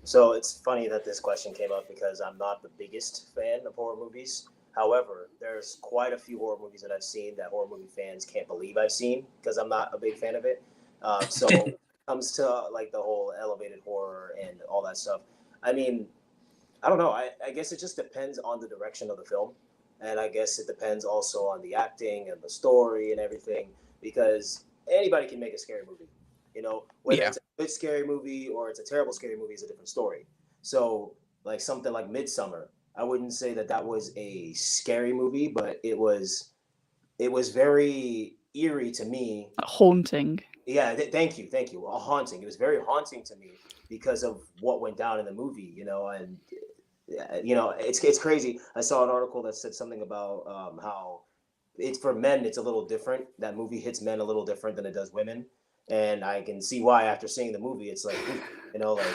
So it's funny that this question came up because I'm not the biggest fan of horror movies. However, there's quite a few horror movies that I've seen that horror movie fans can't believe I've seen because I'm not a big fan of it. So when it comes to like the whole elevated horror and all that stuff, I mean, I don't know. I guess it just depends on the direction of the film. And I guess it depends also on the acting and the story and everything, because anybody can make a scary movie. You know, whether it's a good scary movie or it's a terrible scary movie is a different story. So like something like Midsummer, I wouldn't say that was a scary movie, but it was very eerie to me. Haunting. Yeah, thank you. A haunting. It was very haunting to me because of what went down in the movie, you know, and you know, it's crazy. I saw an article that said something about how it's for men, it's a little different. That movie hits men a little different than it does women. And I can see why after seeing the movie, it's like, you know, like,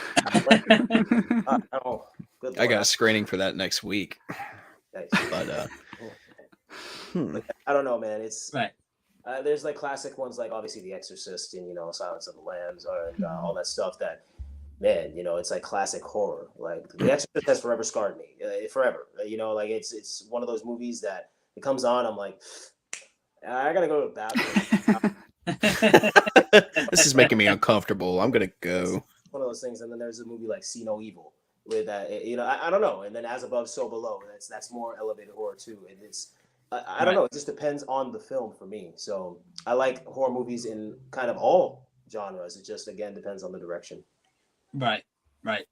I got a screening for that next week. Nice. But I don't know, man. It's right. There's like classic ones, like obviously The Exorcist and, you know, Silence of the Lambs and all that stuff that, man, you know, it's like classic horror. Like The Exorcist has forever scarred me, forever. You know, like it's one of those movies that it comes on, I'm like, I gotta go to the bathroom. This is making me uncomfortable. I'm gonna go. One of those things. And then there's a movie like See No Evil with that, you know, I don't know. And then As Above, So Below. That's more elevated horror too. And it's I don't know. It just depends on the film for me. So I like horror movies in kind of all genres. It just again depends on the direction. Right.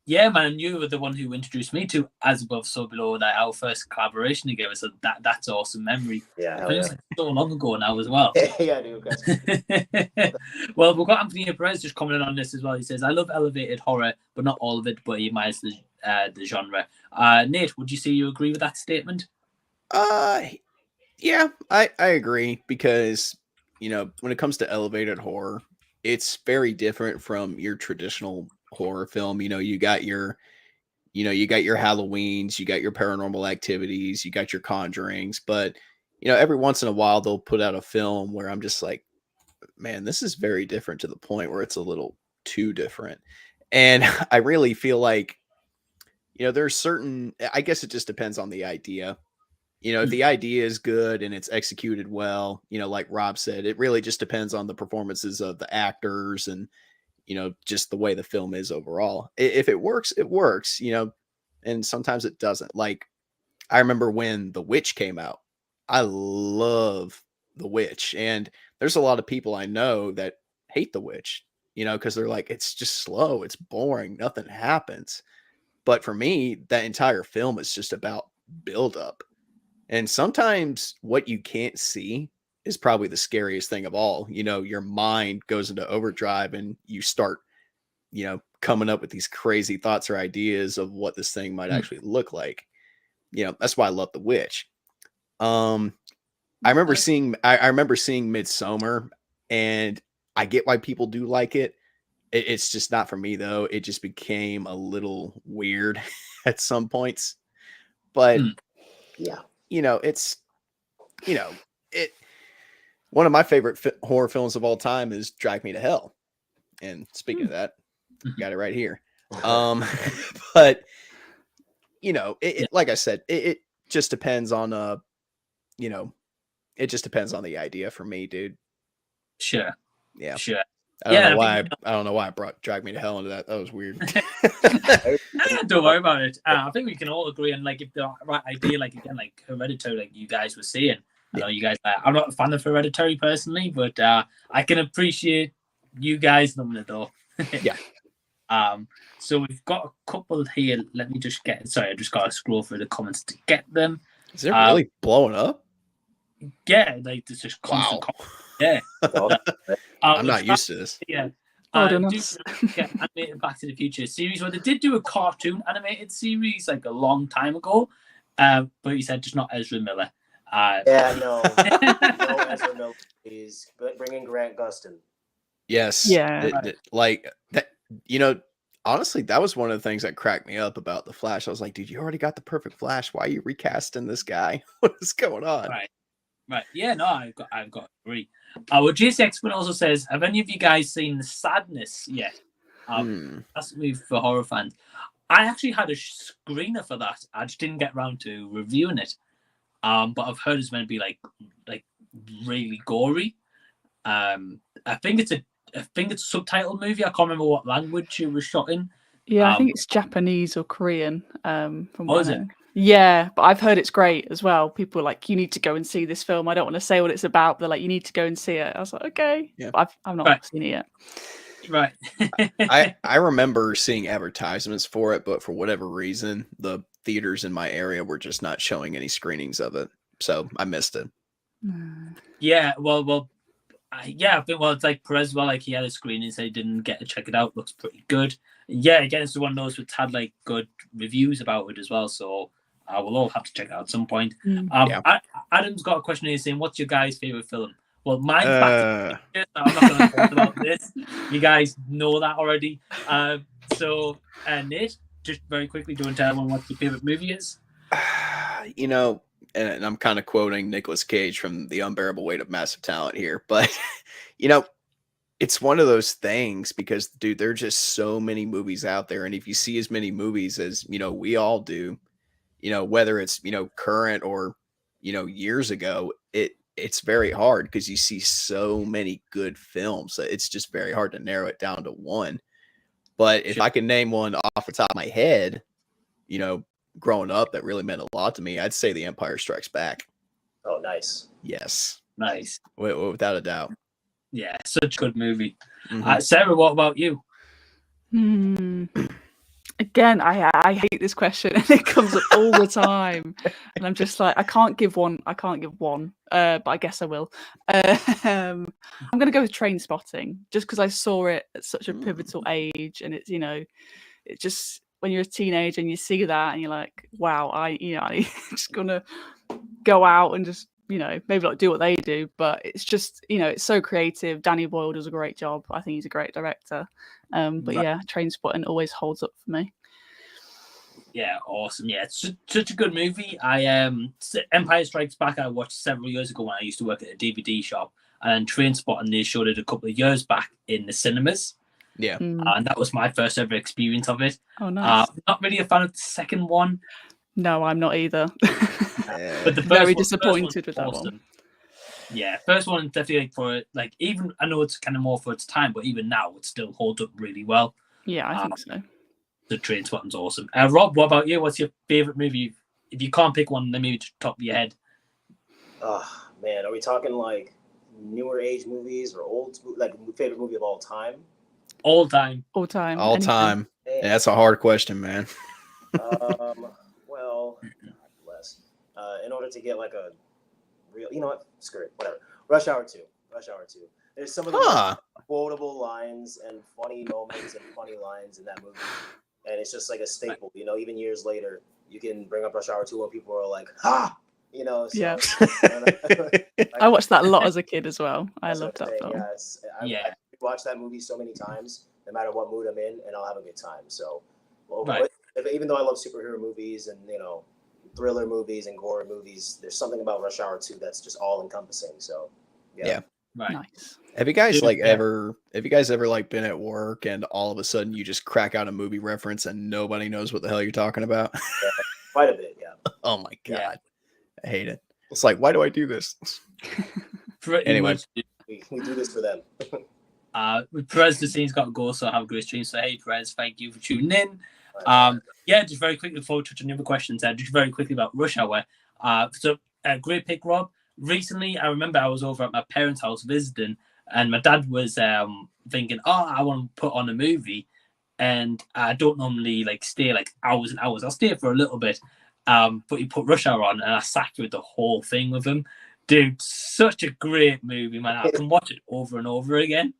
Yeah, man. You were the one who introduced me to As Above, So Below. That our first collaboration together. So that's awesome memory. Yeah, it's like so long ago now as well. Yeah, dude. Well, we've got Anthony Perez just commenting on this as well. He says, "I love elevated horror, but not all of it. But he admires the genre." Nate, would you say you agree with that statement? Yeah, I agree, because, you know, when it comes to elevated horror, it's very different from your traditional horror film. You know, you got your Halloweens, you got your Paranormal Activities, you got your Conjurings, but, you know, every once in a while they'll put out a film where I'm just like, man, this is very different, to the point where it's a little too different. And I really feel like, you know, there's certain, I guess it just depends on the idea. You know, if the idea is good and it's executed well, you know, like Rob said, it really just depends on the performances of the actors and, you know, just the way the film is overall. If it works, it works, you know, and sometimes it doesn't. Like, I remember when The Witch came out. I love The Witch. And there's a lot of people I know that hate The Witch, you know, because they're like, it's just slow, it's boring, nothing happens. But for me, that entire film is just about buildup. And sometimes what you can't see is probably the scariest thing of all. You know, your mind goes into overdrive and you start, you know, coming up with these crazy thoughts or ideas of what this thing might actually look like. You know, that's why I love The Witch. I remember seeing Midsommar, and I get why people do like it. It's just not for me, though. It just became a little weird at some points. But yeah, it's it. One of my favorite horror films of all time is Drag Me to Hell. And speaking of that, got it right here. But like I said, it just depends on it just depends on the idea for me, dude. Sure. Yeah. Sure. I don't know why I brought Drag Me to Hell into that. That was weird. Don't worry about it. I think we can all agree on like if the right idea, like again, like Hereditary, like you guys were saying. I know you guys. I'm not a fan of Hereditary personally, but I can appreciate you guys loving it though. Yeah. So we've got a couple here. Let me just get. Sorry, I just got to scroll through the comments to get them. Is it really blowing up? Yeah, like there's just constant. Yeah. I'm not used to this. Yeah. Animated Back to the Future series, where they did do a cartoon animated series like a long time ago, but he said just not Ezra Miller. No Ezra Miller, please. But bring in Grant Gustin. Yes. Yeah. Like that. Honestly, that was one of the things that cracked me up about the Flash. I was like, dude, you already got the perfect Flash. Why are you recasting this guy? What is going on? Right. Yeah. No, I've got to agree. Well, JCX also says, have any of you guys seen The Sadness yet? That's a movie for horror fans. I actually had a screener for that. I just didn't get around to reviewing it. But I've heard it's meant to be like really gory. I think it's a subtitled movie. I can't remember what language it was shot in. Yeah, I think it's Japanese or Korean. From what is it? Yeah, but I've heard it's great as well. People are like, you need to go and see this film. I don't want to say what it's about. But they're like, you need to go and see it. I was like, okay. Yeah. But I've not seen it yet. Right. I remember seeing advertisements for it, but for whatever reason, the theaters in my area were just not showing any screenings of it. So I missed it. Yeah, I think it's like Perez. Well, like he had a screening, so he didn't get to check it out. Looks pretty good. Yeah, again, it's one of those which had like good reviews about it as well. So we'll all have to check it out at some point. Adam's got a question here saying, "What's your guys' favorite film?" Well, mine's Back to the Future, so I'm not going to talk about this. You guys know that already. So Nate, just very quickly, do you want to tell everyone what your favorite movie is? And I'm kind of quoting Nicolas Cage from The Unbearable Weight of Massive Talent here, but it's one of those things because, dude, there are just so many movies out there, and if you see as many movies as we all do, whether it's current or years ago, it's very hard because you see so many good films that it's just very hard to narrow it down to one. But if I can name one off the top of my head, growing up that really meant a lot to me, I'd say The Empire Strikes Back. Oh, nice. Yes. Nice. Without a doubt. Yeah, such a good movie. Sarah, what about you? Again, I hate this question, and it comes up all the time, and I'm just like, I can't give one, but I guess I will. I'm going to go with Trainspotting, just because I saw it at such a pivotal age, and it's it just, when you're a teenager and you see that, and you're like, wow, I'm just gonna go out and just maybe not do what they do, but it's just it's so creative. Danny Boyle does a great job. I think he's a great director. But yeah, Trainspotting always holds up for me. Yeah, awesome. Yeah, it's such a good movie. Empire Strikes Back I watched several years ago when I used to work at a DVD shop, and Trainspotting they showed it a couple of years back in the cinemas. Yeah, and that was my first ever experience of it. Oh, nice. Not really a fan of the second one. No, I'm not either. But the very disappointed with that awesome. one. Yeah, first one definitely even I know it's kind of more for its time, but even now it still holds up really well. Yeah, I think so. The Trainspotting's awesome. Rob, what about you? What's your favorite movie? If you can't pick one, then maybe just top of your head. Oh man, are we talking like newer age movies or old, like favorite movie of all time? All time. Yeah, that's a hard question, man. Well, God bless. In order to get like a real, you know what? Screw it. Whatever. Rush Hour 2. There's some of the quotable lines and funny moments and funny lines in that movie, and it's just like a staple. Even years later, you can bring up Rush Hour 2 when people are like, "Ha!" So, yeah. I watched that a lot as a kid as well. I loved that film. I watch that movie so many times, no matter what mood I'm in, and I'll have a good time. So, even though I love superhero movies and thriller movies and gore movies, there's something about Rush Hour 2 that's just all encompassing. So Yeah. Right. Nice. Have you guys Dude, ever like been at work and all of a sudden you just crack out a movie reference and nobody knows what the hell you're talking about? Yeah, quite a bit, yeah. Oh my God. Yeah. I hate it. It's like, why do I do this? Pretty Anyway. much. We do this for them. Perez, the scene's got to go, so have a great stream. So, hey, Perez, thank you for tuning in. Yeah, just very quickly before we touch on the other questions, just very quickly about Rush Hour. Great pick, Rob. Recently, I remember I was over at my parents' house visiting, and my dad was thinking, "Oh, I want to put on a movie," and I don't normally like stay like hours and hours. I'll stay for a little bit, but he put Rush Hour on, and I sat through the whole thing with him. Dude, such a great movie, man. I can watch it over and over again.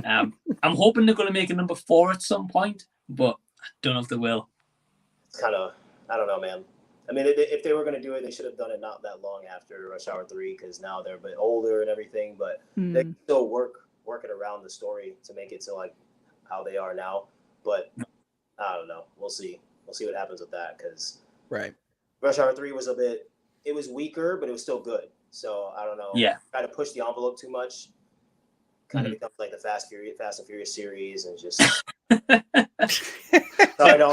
I'm hoping they're going to make a number 4 at some point, but I don't know if they will. It's kind of, I don't know, man. I mean, if they were going to do it, they should have done it not that long after Rush Hour 3, because now they're a bit older and everything, but they can still work it around the story to make it to like how they are now. But I don't know. We'll see. We'll see what happens with that, because Rush Hour 3 was it was weaker, but it was still good. So I don't know. Yeah. Try to push the envelope too much. Kind of becomes like the Fast and Furious series, and just sorry, no.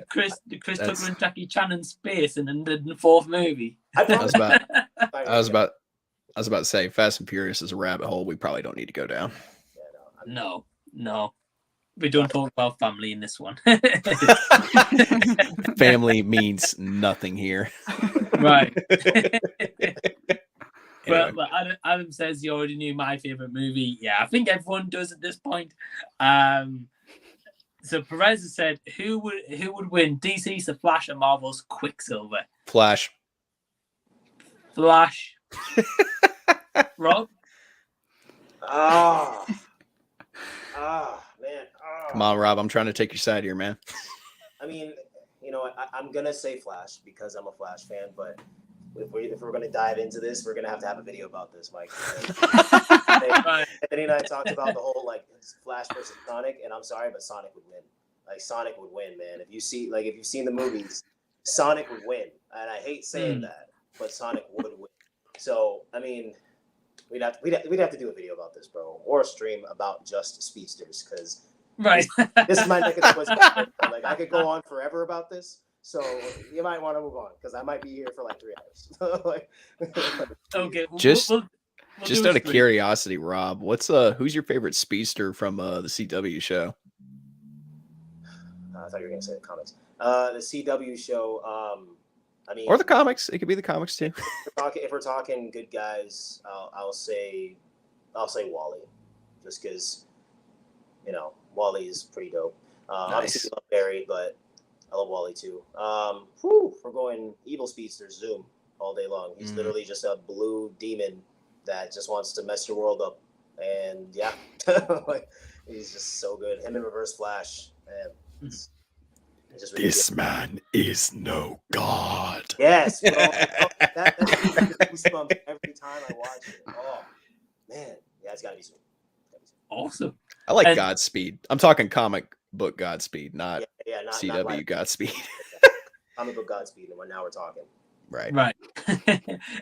Chris Tucker and Jackie Chan in space, and then the 4th movie. I was about to say Fast and Furious is a rabbit hole we probably don't need to go down. No. We don't talk about family in this one. Family means nothing here. Right. Anyway. Well, Adam says he already knew my favorite movie. Yeah, I think everyone does at this point. So Perez has said, who would win, DC's The Flash or Marvel's Quicksilver? Flash. Rob? Man. Come on, Rob. I'm trying to take your side here, man. I mean, you know, I'm gonna say Flash because I'm a Flash fan, but if we're gonna dive into this, we're gonna have to have a video about this, Mike. Anthony and I talked about the whole like Flash versus Sonic, and I'm sorry, but Sonic would win. Like Sonic would win, man. If you've seen the movies, Sonic would win, and I hate saying that, but Sonic would win. So I mean, we'd have to do a video about this, bro, or a stream about just speedsters, because this is my neck of the woods. Like I could go on forever about this. So you might want to move on, because I might be here for like 3 hours. Okay. Just we'll out of curiosity, Rob, who's your favorite speedster from the CW show? I thought you were going to say the comics. The CW show. I mean, or the comics. It could be the comics too. If we're talking good guys, I'll say Wally, just because Wally is pretty dope. Nice. Obviously, I love Barry, but I love Wally too. We're going evil speedster Zoom all day long. He's literally just a blue demon that just wants to mess your world up. And yeah, like, he's just so good. Him and Reverse Flash, man. It's just really This man is no god. Yes, bro. That goosebumps every time I watch it. Oh man, yeah, it's gotta be Zoom. Awesome. I like Godspeed. I'm talking comic book Godspeed, not not CW like Godspeed. comic book Godspeed, and now we're talking. Right.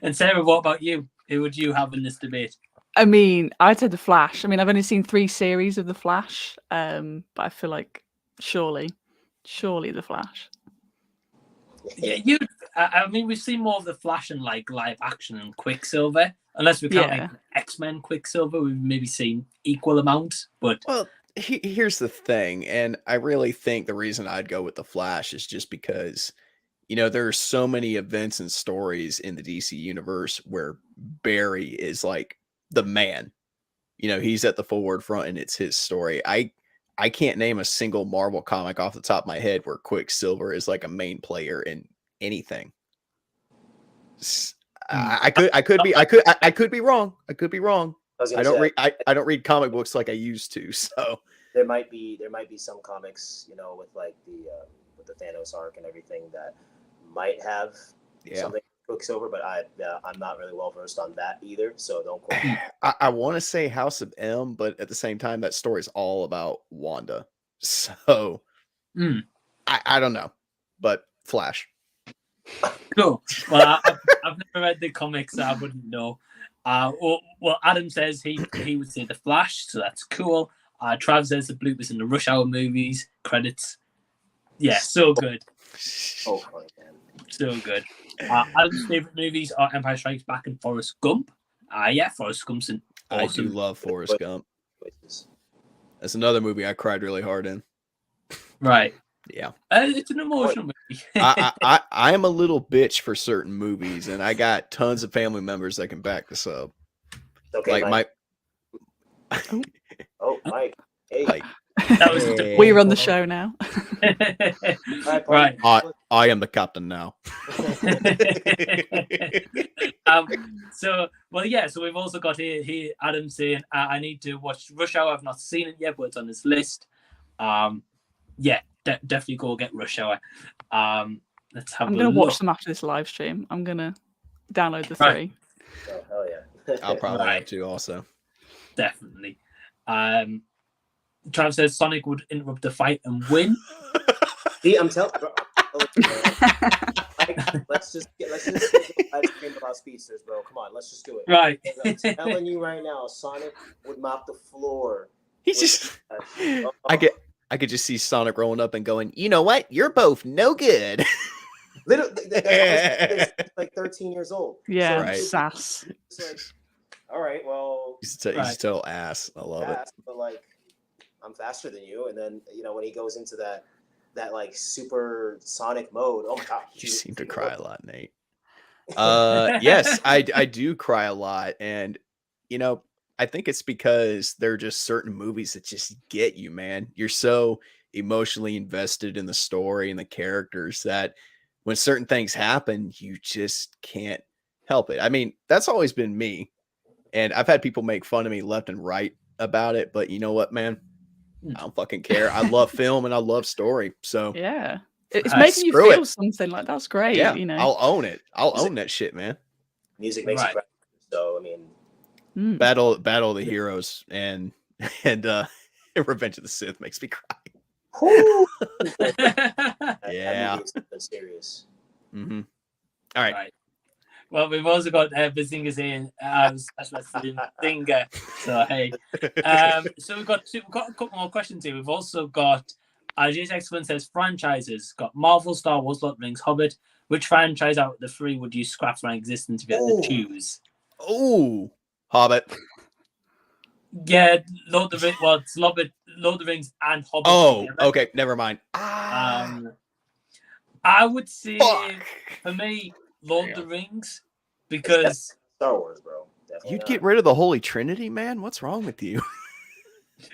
And Sarah, what about you? Who would you have in this debate? I mean, I'd say The Flash. I mean, I've only seen 3 series of The Flash, but I feel like surely The Flash. Yeah, I mean, we've seen more of The Flash in like live action and Quicksilver. Unless we count like X-Men Quicksilver, we've maybe seen equal amounts. But well, here's the thing, and I really think the reason I'd go with The Flash is just because, there are so many events and stories in the DC universe where Barry is like the man. He's at the forefront and it's his story. I can't name a single Marvel comic off the top of my head where Quicksilver is like a main player in anything. I could be wrong. I don't read comic books like I used to. So there might be some comics, with like with the Thanos arc and everything that might have something Quicksilver, but I'm not really well versed on that either. So don't quote me. I want to say House of M, but at the same time, that story is all about Wanda. So I don't know, but Flash. Cool. Well, I've never read the comics, so I wouldn't know. Well, Adam says he would say The Flash, so that's cool. Trav says the bloopers in the Rush Hour movies, credits. Yeah, so good. So funny, man. So good. Adam's favorite movies are Empire Strikes Back and Forrest Gump. Yeah, Forrest Gump's an awesome. I do love Forrest Gump. That's another movie I cried really hard in. Right. Yeah. It's an emotional movie. I am a little bitch for certain movies, and I got tons of family members that can back this up. Okay, like Mike. Mike. Hey. Like, that was we run the show now. Right. I am the captain now. So we've also got here Adam saying I need to watch Rush Hour. I've not seen it yet, but it's on this list. Definitely go get Rush Hour. Let's have. I'm gonna watch them after this live stream. I'm gonna download the 3. Oh, hell yeah. I'll probably have to also. Definitely. Trav says Sonic would interrupt the fight and win. See, I'm telling you, let's just get live stream about speedsters, bro. Come on, let's just do it. Right. I'm telling you right now, Sonic would mop the floor. He's just. I could just see Sonic rolling up and going, you know what? You're both no good. Literally, that's like 13 years old. Yeah, so, right. Sass. It's like, all right, well, He's a total ass. I love it. But like, I'm faster than you. And then when he goes into that like super Sonic mode, oh my god, You seem to cry a lot, Nate. Yes, I do cry a lot, and I think it's because there are just certain movies that just get you, man. You're so emotionally invested in the story and the characters that when certain things happen, you just can't help it. I mean, that's always been me. And I've had people make fun of me left and right about it. But you know what, man? I don't fucking care. I love film and I love story. So yeah, it's making you feel something. Like, that's great. Yeah, I'll own it. I'll own that shit, man. Music makes you cry. So I mean, Battle of the Heroes and Revenge of the Sith makes me cry. Yeah. That's serious. Mm-hmm. All right. Well, we've also got Bazinga saying Zinger. So hey, so we've got a couple more questions here. We've also got Jason Excellent says franchises. Got Marvel, Star Wars, Lord of the Rings, Hobbit. Which franchise out of the 3 would you scrap from existence if you had to choose? Oh, Hobbit. Yeah, Lord of the Rings. Well, it's Lord of the Rings and Hobbit. Oh, okay, never mind. I would say for me, Lord of the Rings, because Star Wars, bro. Definitely you'd get rid of the Holy Trinity, man. What's wrong with you?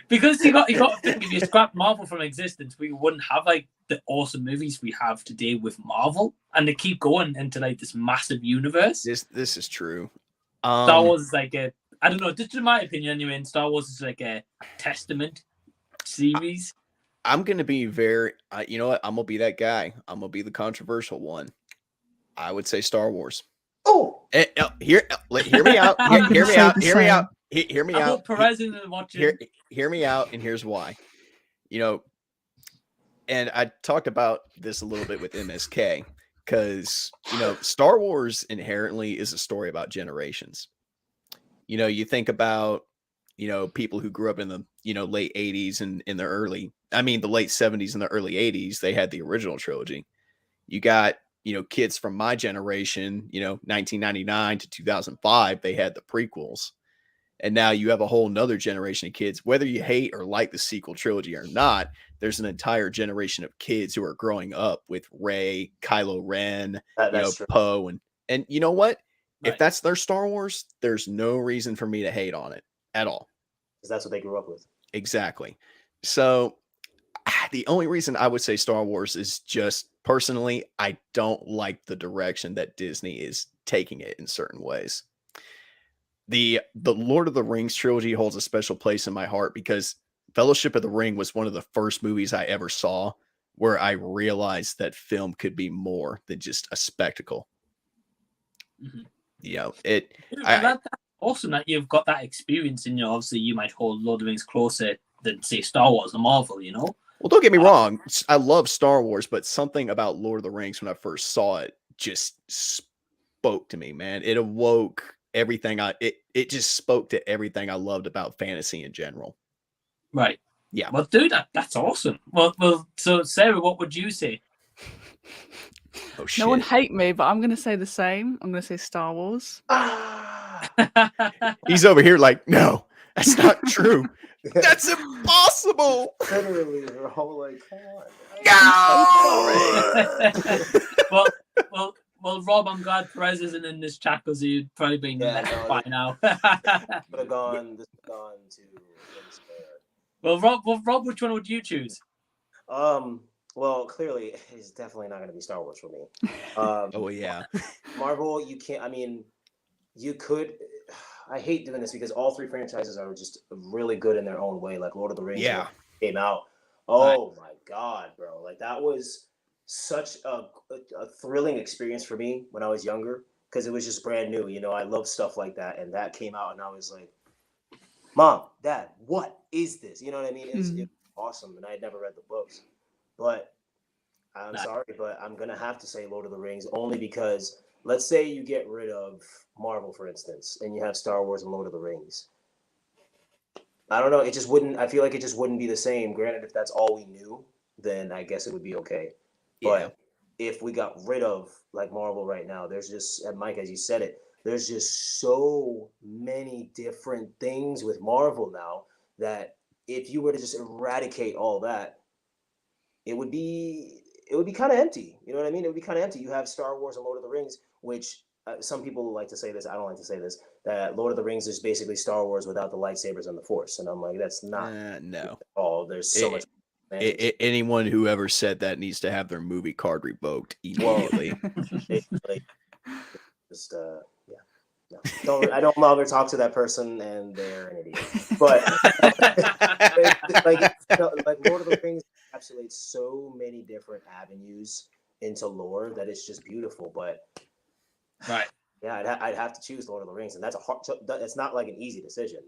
Because you got to think, if you scrap Marvel from existence, we wouldn't have like the awesome movies we have today with Marvel, and they keep going into like this massive universe. This is true. Star Wars is like I don't know, just in my opinion anyway, and Star Wars is like a testament series. I'm gonna be very you know what? I'm gonna be that guy. I'm gonna be the controversial one. I would say Star Wars. Hear me out. Hear me out. Hear me out. Hear me out. Hear me out, and here's why. And I talked about this a little bit with MSK, because Star Wars inherently is a story about generations. You think about people who grew up in the late 80s and in the late 70s and the early 80s. They had the original trilogy. You got kids from my generation, 1999 to 2005, they had the prequels. And now you have a whole nother generation of kids, whether you hate or like the sequel trilogy or not. There's an entire generation of kids who are growing up with Rey, Kylo Ren, Poe, and you know what? Right. If that's their Star Wars, there's no reason for me to hate on it at all. Because that's what they grew up with. Exactly. So the only reason I would say Star Wars is just personally, I don't like the direction that Disney is taking it in certain ways. The Lord of the Rings trilogy holds a special place in my heart because Fellowship of the Ring was one of the first movies I ever saw where I realized that film could be more than just a spectacle. Mm-hmm. That's awesome that you've got that experience, and obviously you might hold Lord of the Rings closer than say Star Wars or Marvel. Well, don't get me wrong, I love Star Wars, but something about Lord of the Rings when I first saw it just spoke to me, man. It awoke everything it just spoke to everything I loved about fantasy in general. Right. Yeah. Well, dude, that's awesome. Well, so Sarah, what would you say? Oh shit. No one hate me, but I'm going to say the same. I'm going to say Star Wars. He's over here like, no, that's not true. That's impossible. Literally, we're all like, come on. No! Well, Rob, I'm glad Perez isn't in this chat because he'd probably been left by now. Would have gone to despair. Well, Rob, which one would you choose? Well, clearly, it's definitely not going to be Star Wars for me. Oh yeah. Marvel, you can't. I mean, you could. I hate doing this because all three franchises are just really good in their own way. Like Lord of the Rings, Yeah, came out. Oh my god, bro! Like that was such a thrilling experience for me when I was younger because it was just brand new. You know, I love stuff like that, and that came out, and I was like, "Mom, Dad, what is this?" You know what I mean? It was awesome, and I had never read the books, but I'm sorry, but I'm gonna have to say Lord of the Rings only because let's say you get rid of Marvel, for instance, and you have Star Wars and Lord of the Rings. I don't know. It just wouldn't. I feel like it just wouldn't be the same. Granted, if that's all we knew, then I guess it would be okay. But if we got rid of like Marvel right now, there's just, and Mike, as you said it, there's just so many different things with Marvel now that if you were to just eradicate all that, it would be kind of empty. You know what I mean? It would be kind of empty. You have Star Wars and Lord of the Rings, which some people like to say this. I don't like to say this. That Lord of the Rings is basically Star Wars without the lightsabers and the Force, and I'm like, that's not no. Oh, there's so much. Anyone who ever said that needs to have their movie card revoked immediately. Just no. I don't love or talk to that person, and they're an idiot. But like Lord of the Rings encapsulates so many different avenues into lore that it's just beautiful. But yeah, I'd have to choose Lord of the Rings, and that's it's not like an easy decision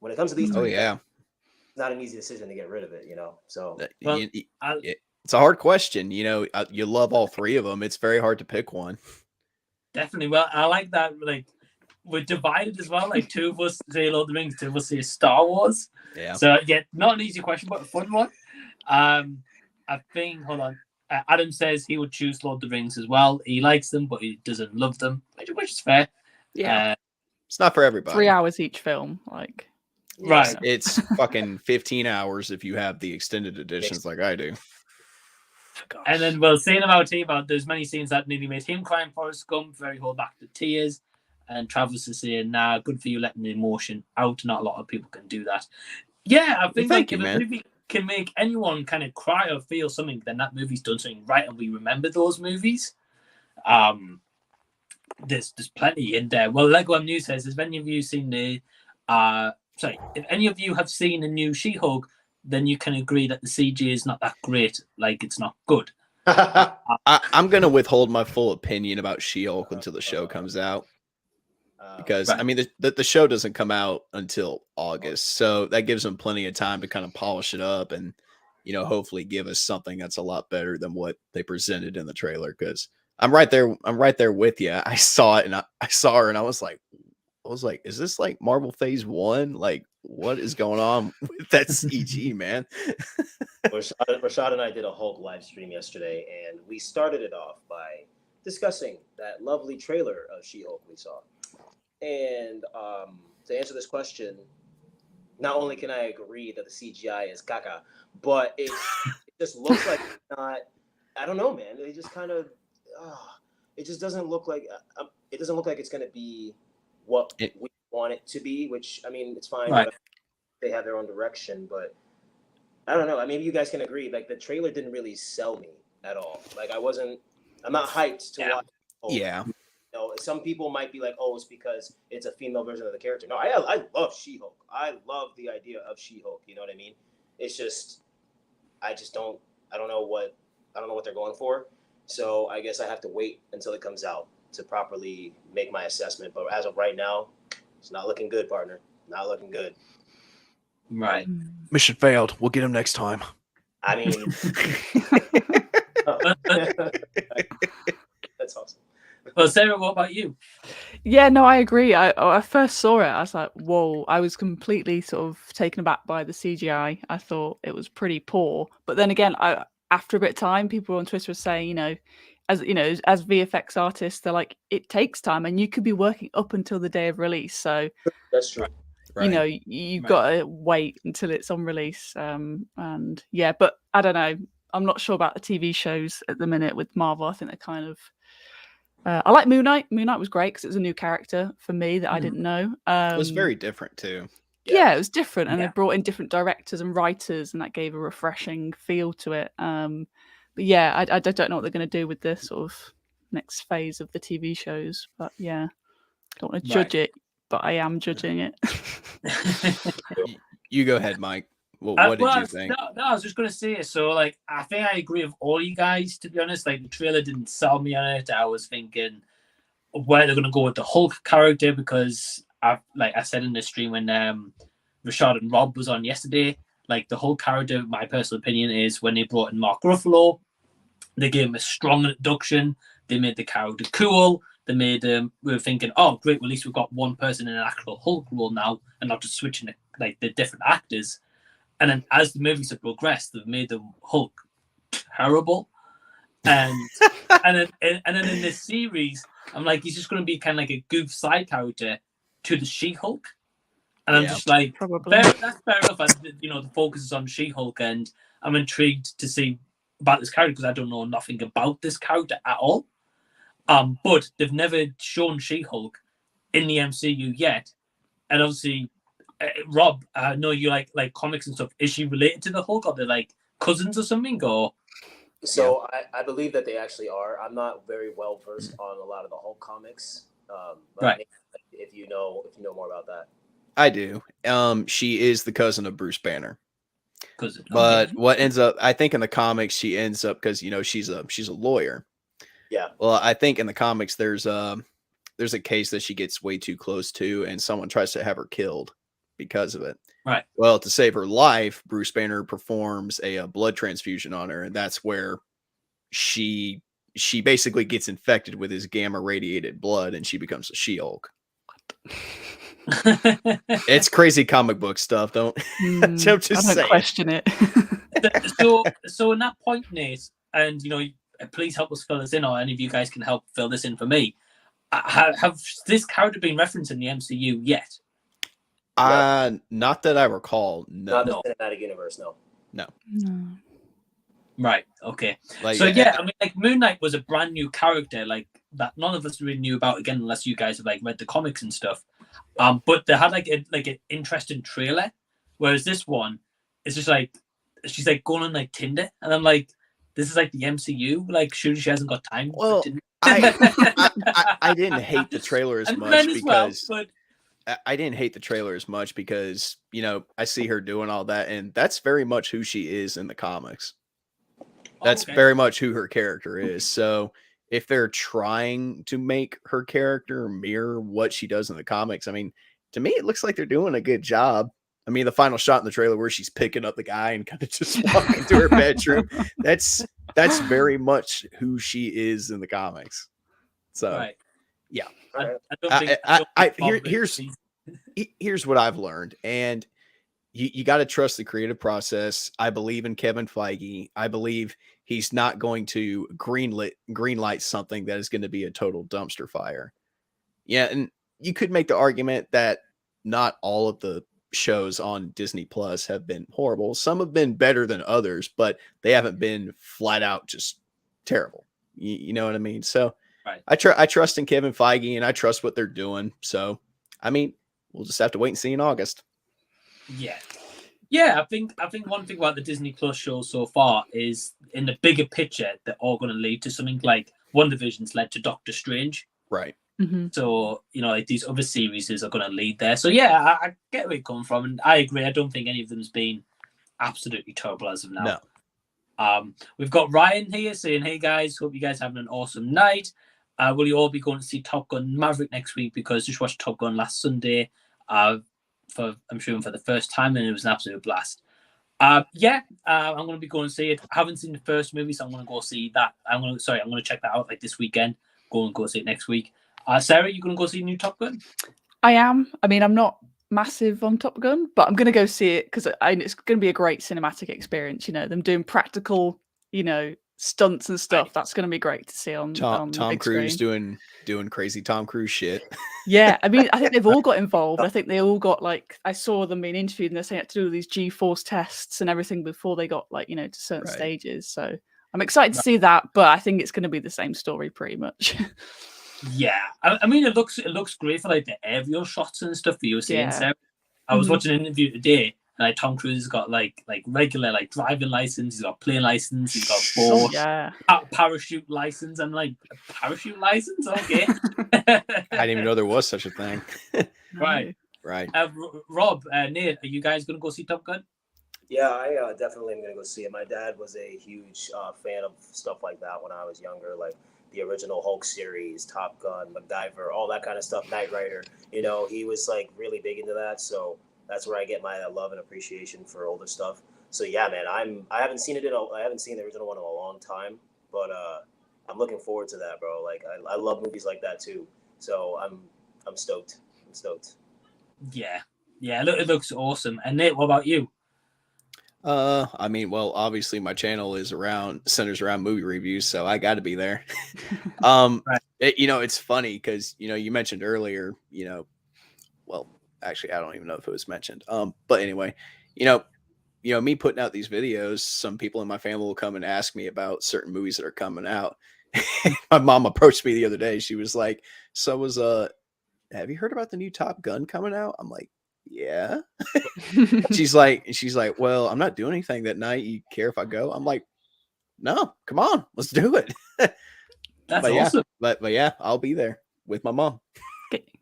when it comes to these. It's not an easy decision to get rid of it, you know. So it's a hard question. You know, you love all three of them. It's very hard to pick one. Definitely. Well, I like that. Like we're divided as well. Like two of us say Lord of the Rings, two of us say Star Wars. Yeah. So yeah, not an easy question, but a fun one. I think. Hold on. Adam says he would choose Lord of the Rings as well. He likes them, but he doesn't love them, which is fair. Yeah. It's not for everybody. 3 hours each film, like. Right. It's fucking 15 hours if you have the extended editions like I do. And then, well, saying about T-Bot, there's many scenes that nearly made him cry in Forrest Gump, very hold back the tears. And Travis is saying, nah, good for you letting the emotion out. Not a lot of people can do that. Yeah, I think if a movie can make anyone kind of cry or feel something, then that movie's done something right, and we remember those movies. There's plenty in there. Well, Lego M News says, has any of you seen the if any of you have seen a new She-Hulk, then you can agree that the CG is not that great, like it's not good. I'm going to withhold my full opinion about She-Hulk until the show comes out. Because, I mean, the show doesn't come out until August, so that gives them plenty of time to kind of polish it up and, you know, hopefully give us something that's a lot better than what they presented in the trailer. Because I'm right there with you. I saw it, and I saw her, and I was like, is this like Marvel Phase 1? Like, what is going on with that CG, man? Rashad and I did a Hulk live stream yesterday, and we started it off by discussing that lovely trailer of She-Hulk we saw. And to answer this question, not only can I agree that the CGI is caca, but it just looks like not. I don't know, man. It just kind of, it just doesn't look like. It doesn't look like it's going to be what we want it to be, which, I mean, it's fine. Right. They have their own direction, but I don't know. I mean, you guys can agree. Like, the trailer didn't really sell me at all. Like, I'm not hyped to watch. Yeah. You know, some people might be like, oh, it's because it's a female version of the character. No, I love She-Hulk. I love the idea of She-Hulk. You know what I mean? It's just, I don't know what they're going for. So I guess I have to wait until it comes out to properly make my assessment. But as of right now, it's not looking good, partner. Not looking good. Right. Mission failed. We'll get him next time. I mean, that's awesome. Well, Sarah, what about you? Yeah, no, I agree. I first saw it, I was like, whoa, I was completely sort of taken aback by the CGI. I thought it was pretty poor. But then again, after a bit of time, people on Twitter were saying, as as VFX artists, they're like, it takes time and you could be working up until the day of release. So, That's true. Right. you've Right. got to wait until it's on release. And yeah, but I don't know. I'm not sure about the TV shows at the minute with Marvel. I think they're kind of. I like Moon Knight. Moon Knight was great because it was a new character for me that I didn't know. It was very different too. Yeah, it was different, and Yeah. they brought in different directors and writers, and that gave a refreshing feel to it. But yeah, I don't know what they're going to do with this sort of next phase of the TV shows. But yeah, don't want to judge it, but I am judging it. You go ahead, Mike. Well, what did you think? No, I was just going to say, so like, I think I agree with all you guys, to be honest. Like, the trailer didn't sell me on it. I was thinking where they're going to go with the Hulk character, because I said in the stream when Rashad and Rob was on yesterday, like, the Hulk character, my personal opinion is when they brought in Mark Ruffalo, they gave him a strong introduction. They made the character cool. They made we were thinking, oh, great, well, at least we've got one person in an actual Hulk role now and not just switching the different actors. And then as the movies have progressed, they've made the Hulk terrible. And and then in this series, I'm like, he's just going to be kind of like a goof side character to the She-Hulk. And I'm just like, that's fair enough. The focus is on She-Hulk, and I'm intrigued to see about this character because I don't know nothing about this character at all. But they've never shown She-Hulk in the MCU yet. And obviously, Rob, I know you like comics and stuff. Is she related to the Hulk? Are they like cousins or something? Or so I believe that they actually are. I'm not very well versed on a lot of the Hulk comics. Right. If you know more about that. I do. She is the cousin of Bruce Banner. Cousin. But Okay. what ends up, I think in the comics, she ends up because she's a lawyer. Yeah. Well, I think in the comics there's a case that she gets way too close to, and someone tries to have her killed because of it. Right. Well, to save her life, Bruce Banner performs a blood transfusion on her, and that's where she basically gets infected with his gamma radiated blood, and she becomes a She-Hulk. It's crazy comic book stuff. Don't question it. So in that point, Nate, and please help us fill this in, or any of you guys can help fill this in for me. Have this character been referenced in the MCU yet? Not that I recall. No. Not the cinematic universe. No. Right. Okay. Like, so yeah, I mean, like Moon Knight was a brand new character, like that none of us really knew about. Again, unless you guys have like read the comics and stuff. But they had like an interesting trailer, whereas this one is just like she's like going on like Tinder, and I'm like, this is like the MCU. Like, surely she hasn't got time. Well, I didn't hate the trailer as much because I didn't hate the trailer as much because I see her doing all that, and that's very much who she is in the comics. That's very much who her character is. So if they're trying to make her character mirror what she does in the comics, I mean, to me, it looks like they're doing a good job. I mean, the final shot in the trailer where she's picking up the guy and kind of just walking to her bedroom, that's very much who she is in the comics. So, right. Yeah. Here's what I've learned, and you got to trust the creative process. I believe in Kevin Feige. I believe he's not going to greenlight something that is going to be a total dumpster fire. Yeah, and you could make the argument that not all of the shows on Disney Plus have been horrible. Some have been better than others, but they haven't been flat out just terrible. You know what I mean? So right. I trust in Kevin Feige, and I trust what they're doing. So, I mean, we'll just have to wait and see in August. Yeah. I think one thing about the Disney Plus shows so far is in the bigger picture, they're all going to lead to something like WandaVision's led to Doctor Strange. Right. Mm-hmm. So, like these other series are going to lead there. So, yeah, I get where you're coming from. And I agree. I don't think any of them has been absolutely terrible as of now. No. We've got Ryan here saying, hey, guys, hope you guys having an awesome night. Will you all be going to see Top Gun Maverick next week? Because just watched Top Gun last Sunday I'm sure for the first time, and it was an absolute blast. I'm going to be going to see it. I haven't seen the first movie, so I'm going to go see that. I'm going to check that out like this weekend. go and go see it next week. Sarah, you going to go see new Top Gun? I am. I mean, I'm not massive on Top Gun, but I'm going to go see it because it's going to be a great cinematic experience. You know, them doing practical, stunts and stuff. That's going to be great to see on Tom the big Cruise screen. doing crazy Tom Cruise shit. Yeah, I mean, I think they've all got involved. I think they all got I saw them being interviewed and they're saying they had to do all these G-force tests and everything before they got to certain stages. So I'm excited to see that, but I think it's going to be the same story pretty much. Yeah, I mean, it looks great for the aerial shots and stuff that you were saying. Yeah. Sarah. I was watching an interview today, and Tom Cruise has got regular driving license, he's got plane license, he's got parachute license. I'm like, parachute license, okay. I didn't even know there was such a thing. Right. Rob, Nate, are you guys gonna go see Top Gun? Yeah, I definitely am gonna go see it. My dad was a huge fan of stuff like that when I was younger, like the original Hulk series, Top Gun, MacGyver, all that kind of stuff, Knight Rider. He was really big into that. So that's where I get my love and appreciation for older stuff. So yeah, man, I haven't seen I haven't seen the original one in a long time, but I'm looking forward to that, bro. I love movies like that too. So I'm stoked. Yeah, it looks awesome. And Nate, what about you? I mean, well, obviously my channel centers around movie reviews, so I got to be there. It's funny because you mentioned earlier, well, actually, I don't even know if it was mentioned. But anyway, me putting out these videos, some people in my family will come and ask me about certain movies that are coming out. My mom approached me the other day. She was like, "So have you heard about the new Top Gun coming out?" I'm like, yeah. she's like, well, I'm not doing anything that night. You care if I go? I'm like, no, come on, let's do it. That's awesome. But yeah, I'll be there with my mom.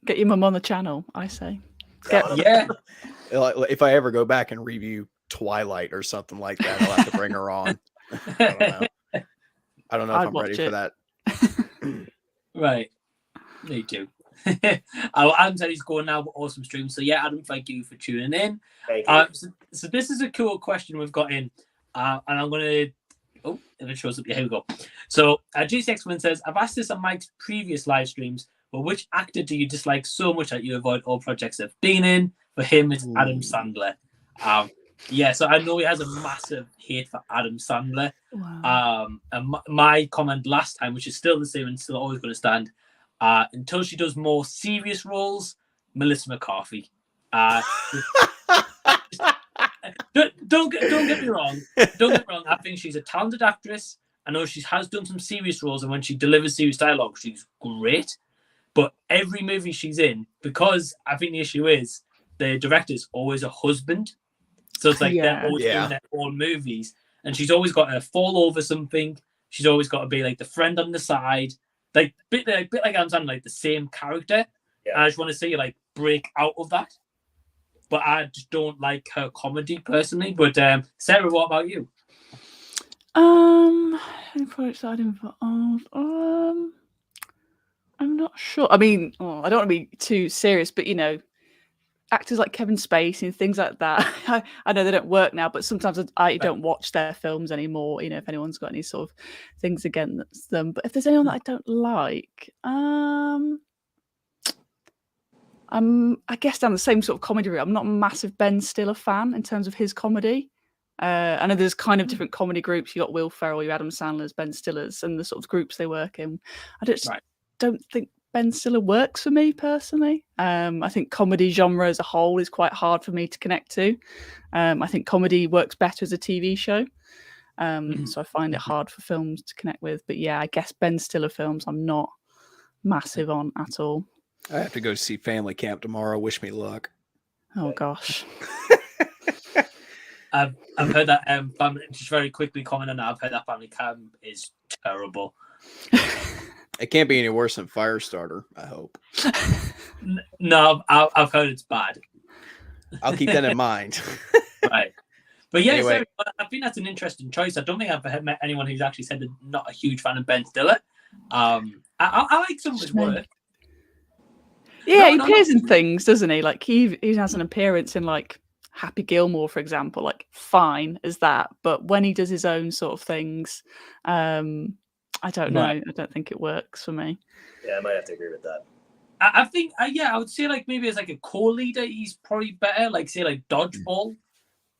Get your mum on the channel, I say. Yeah. If I ever go back and review Twilight or something like that, I'll have to bring her on. I don't know if I'm ready for that. Right. Me too. Adam said he's going now, but awesome stream. So yeah, Adam, thank you for tuning in. Thank you. So this is a cool question we've got in, and I'm gonna. Oh, if it shows up, yeah, here we go. So GCX1 says, I've asked this on Mike's previous live streams, but which actor do you dislike so much that you avoid all projects they've been in? For him, it's Adam Sandler. So I know he has a massive hate for Adam Sandler. Wow. And my comment last time, which is still the same and still always going to stand. Until she does more serious roles, Melissa McCarthy. Don't get me wrong. I think she's a talented actress. I know she has done some serious roles, and when she delivers serious dialogue, she's great. But every movie she's in, because I think the issue is the director's always a husband, so it's they're always doing their own movies, and she's always got to fall over something. She's always got to be the friend on the side. Bit like I'm saying, the same character. Yeah. And I just want to see you break out of that. But I just don't like her comedy personally. But Sarah, what about you? Any projects that I'd involved? I'm not sure. I mean, I don't want to be too serious, but actors like Kevin Spacey and things like that. I know they don't work now, but sometimes I don't watch their films anymore. If anyone's got any sort of things against them. But if there's anyone that I don't like, I guess down the same sort of comedy route. I'm not a massive Ben Stiller fan in terms of his comedy. I know there's kind of different comedy groups. You got Will Ferrell, you Adam Sandler's, Ben Stiller's, and the sort of groups they work in. I don't think Ben Stiller works for me personally. I think comedy genre as a whole is quite hard for me to connect to. I think comedy works better as a TV show. So I find it hard for films to connect with. But yeah, I guess Ben Stiller films I'm not massive on at all. I have to go see Family Camp tomorrow. Wish me luck. Oh gosh. I've heard that family, just very quickly comment on that. I've heard that Family Camp is terrible. It can't be any worse than Firestarter, I hope. No, I've heard it's bad. I'll keep that in mind. Right. But yeah, anyway. So I think that's an interesting choice. I don't think I've met anyone who's actually said they're not a huge fan of Ben Stiller. I like some of his work. Yeah, he appears in things, doesn't he? He has an appearance in Happy Gilmore, for example. Fine as that, but when he does his own sort of things, I I don't know. Right. I don't think it works for me. Yeah, I might have to agree with that. I think, I would say like maybe as like a co-leader, he's probably better. Like say like Dodgeball.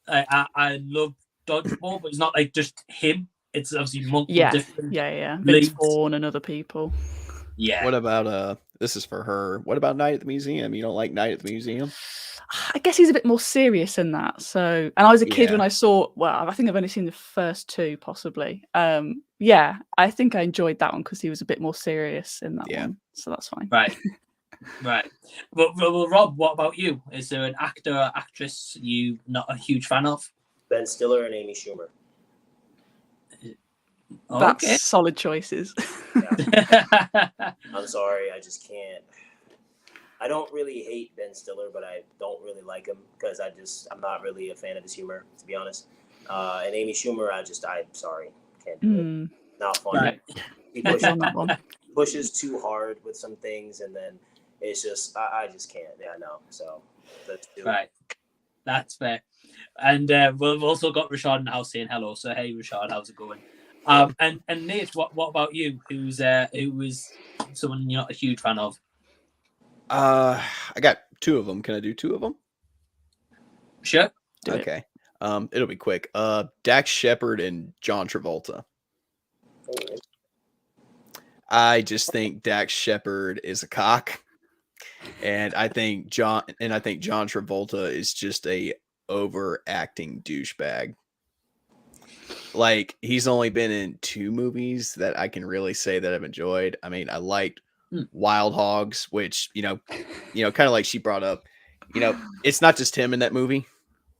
I love Dodgeball, but it's not like just him. It's obviously multiple different. Yeah. Vince leads. Vaughn and other people. Yeah. What about this is for her. What about Night at the Museum? You don't like Night at the Museum? I guess he's a bit more serious in that. So, and I was a kid when Yeah. I saw. Well, I think I've only seen the first two, possibly. Yeah, I think I enjoyed that one because he was a bit more serious in that one. So that's fine. Right. Right. Well, Rob, what about you? Is there an actor or actress you not a huge fan of? Ben Stiller and Amy Schumer. That's solid choices. I'm sorry, I just can't. I don't really hate Ben Stiller, but I don't really like him because I'm not really a fan of his humor, to be honest. And Amy Schumer, I'm sorry, can't do it. Not funny. Right. He pushes too hard with some things, and then it's just I just can't. Yeah, no. So that's right. That's fair. And we've also got Rashad in the house saying hello. So hey, Rashad, how's it going? And Nate, what about you? Who was someone you're not a huge fan of? I got two of them. Can I do two of them? Sure. Okay. It'll be quick. Dax Shepard and John Travolta. I just think Dax Shepard is a cock, and I think John Travolta is just a overacting douchebag. Like, he's only been in 2 movies that I can really say that I've enjoyed. I mean, I liked Wild Hogs, which, kind of like she brought up, it's not just him in that movie.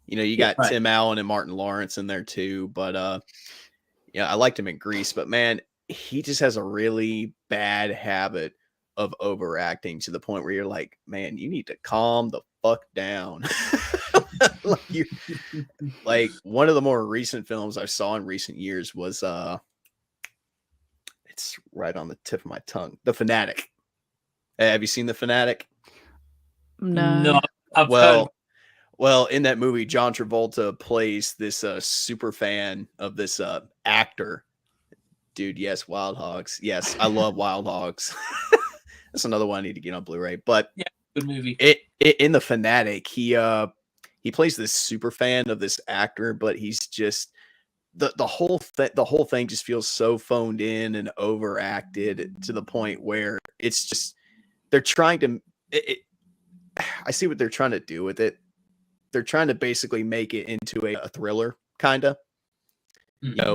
You got Tim Allen and Martin Lawrence in there too. But, I liked him in Grease. But, man, he just has a really bad habit of overacting to the point where you're like, man, you need to calm the fuck down. Like one of the more recent films I saw in recent years was it's right on the tip of my tongue, The Fanatic. Have you seen The Fanatic? No. Well, in that movie, John Travolta plays this super fan of this actor. Dude, yes, Wild Hogs. Yes, I love Wild Hogs. That's another one I need to get on Blu-ray. But yeah, good movie. In The Fanatic, he plays this super fan of this actor, but he's just the whole thing just feels so phoned in and overacted to the point where it's just they're trying to. I see what they're trying to do with it. They're trying to basically make it into a thriller, kind of.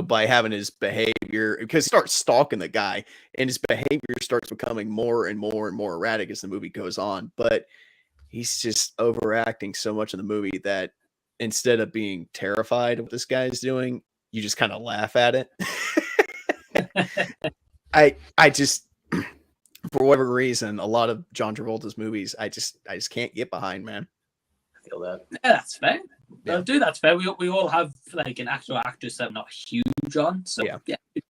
By having his behavior, because he starts stalking the guy, and his behavior starts becoming more and more and more erratic as the movie goes on. But he's just overacting so much in the movie that instead of being terrified of what this guy is doing, you just kind of laugh at it. I just, for whatever reason, a lot of John Travolta's movies, I just can't get behind, man. I feel that. Yeah, that's fair. Yeah. Dude, that's fair. We all have like an actor or actress that I'm not huge on, so yeah,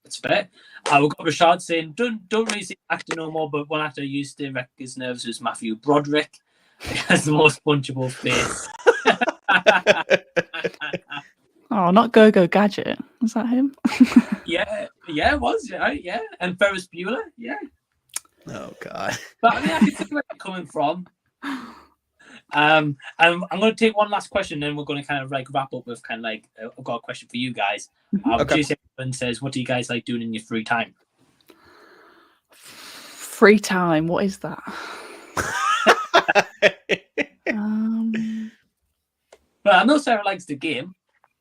that's fair. We've got Rashad saying don't really see actor no more, but one actor I used to wreck his nerves was Matthew Broderick. He has the most punchable face. Oh, not Go-Go Gadget. Was that him? yeah, it was, right? Yeah, and Ferris Bueller, yeah. Oh God. But I mean, I can see where they're coming from. And I'm going to take one last question, then we're going to kind of like wrap up with kind of like I've got a question for you guys. Jason says, "What do you guys like doing in your free time?" Free time. What is that? Well, I know Sarah likes the game.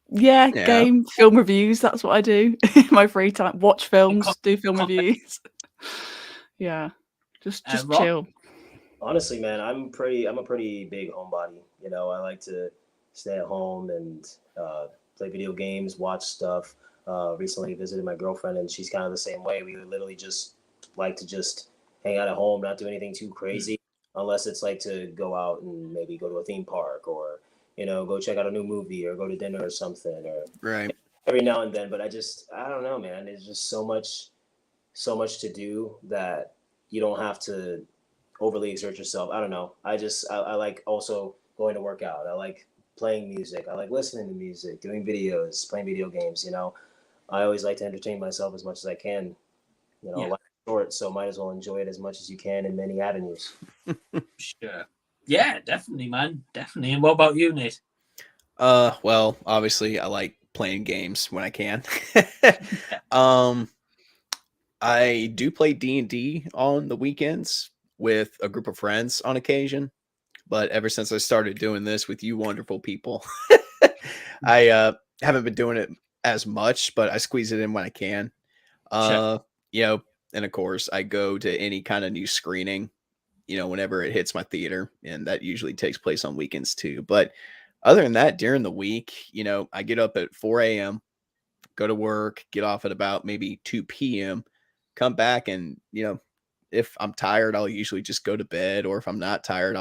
Yeah, game, film reviews. That's what I do in my free time. Watch films, do film reviews. Yeah, just chill. Honestly, man, I'm a pretty big homebody. I like to stay at home and play video games, watch stuff. Recently visited my girlfriend, and she's kind of the same way. We would literally just like to just hang out at home, not do anything too crazy, unless it's like to go out and maybe go to a theme park or go check out a new movie or go to dinner or something, or every now and then. But I don't know, man. There's just so much to do that you don't have to overly exert yourself. I don't know. I like also going to work out. I like playing music. I like listening to music, doing videos, playing video games. I always like to entertain myself as much as I can. You know, life's short, so might as well enjoy it as much as you can in many avenues. Sure. Yeah, definitely, man. Definitely. And what about you, Nate? Well, obviously I like playing games when I can. I do play D&D on the weekends with a group of friends on occasion, but ever since I started doing this with you wonderful people, I haven't been doing it as much, but I squeeze it in when I can. Sure. You know, and of course I go to any kind of new screening, you know, whenever it hits my theater, and that usually takes place on weekends too. But other than that, during the week, you know, I get up at 4 a.m., go to work, get off at about maybe 2 p.m., come back, and, you know, if I'm tired, I'll usually just go to bed, or if I'm not tired,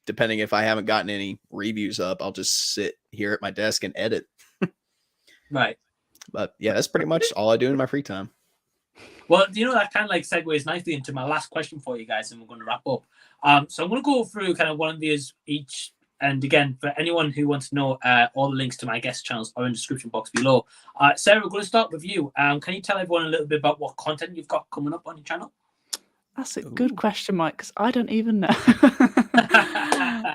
depending if I haven't gotten any reviews up, I'll just sit here at my desk and edit. Right. But yeah, that's pretty much all I do in my free time. Well, you know, that kind of like segues nicely into my last question for you guys, and we're going to wrap up. So I'm going to go through kind of one of these each. And again, for anyone who wants to know, all the links to my guest channels are in the description box below. Sarah, we're going to start with you. Can you tell everyone a little bit about what content you've got coming up on your channel? That's a good question, Mike, because I don't even know.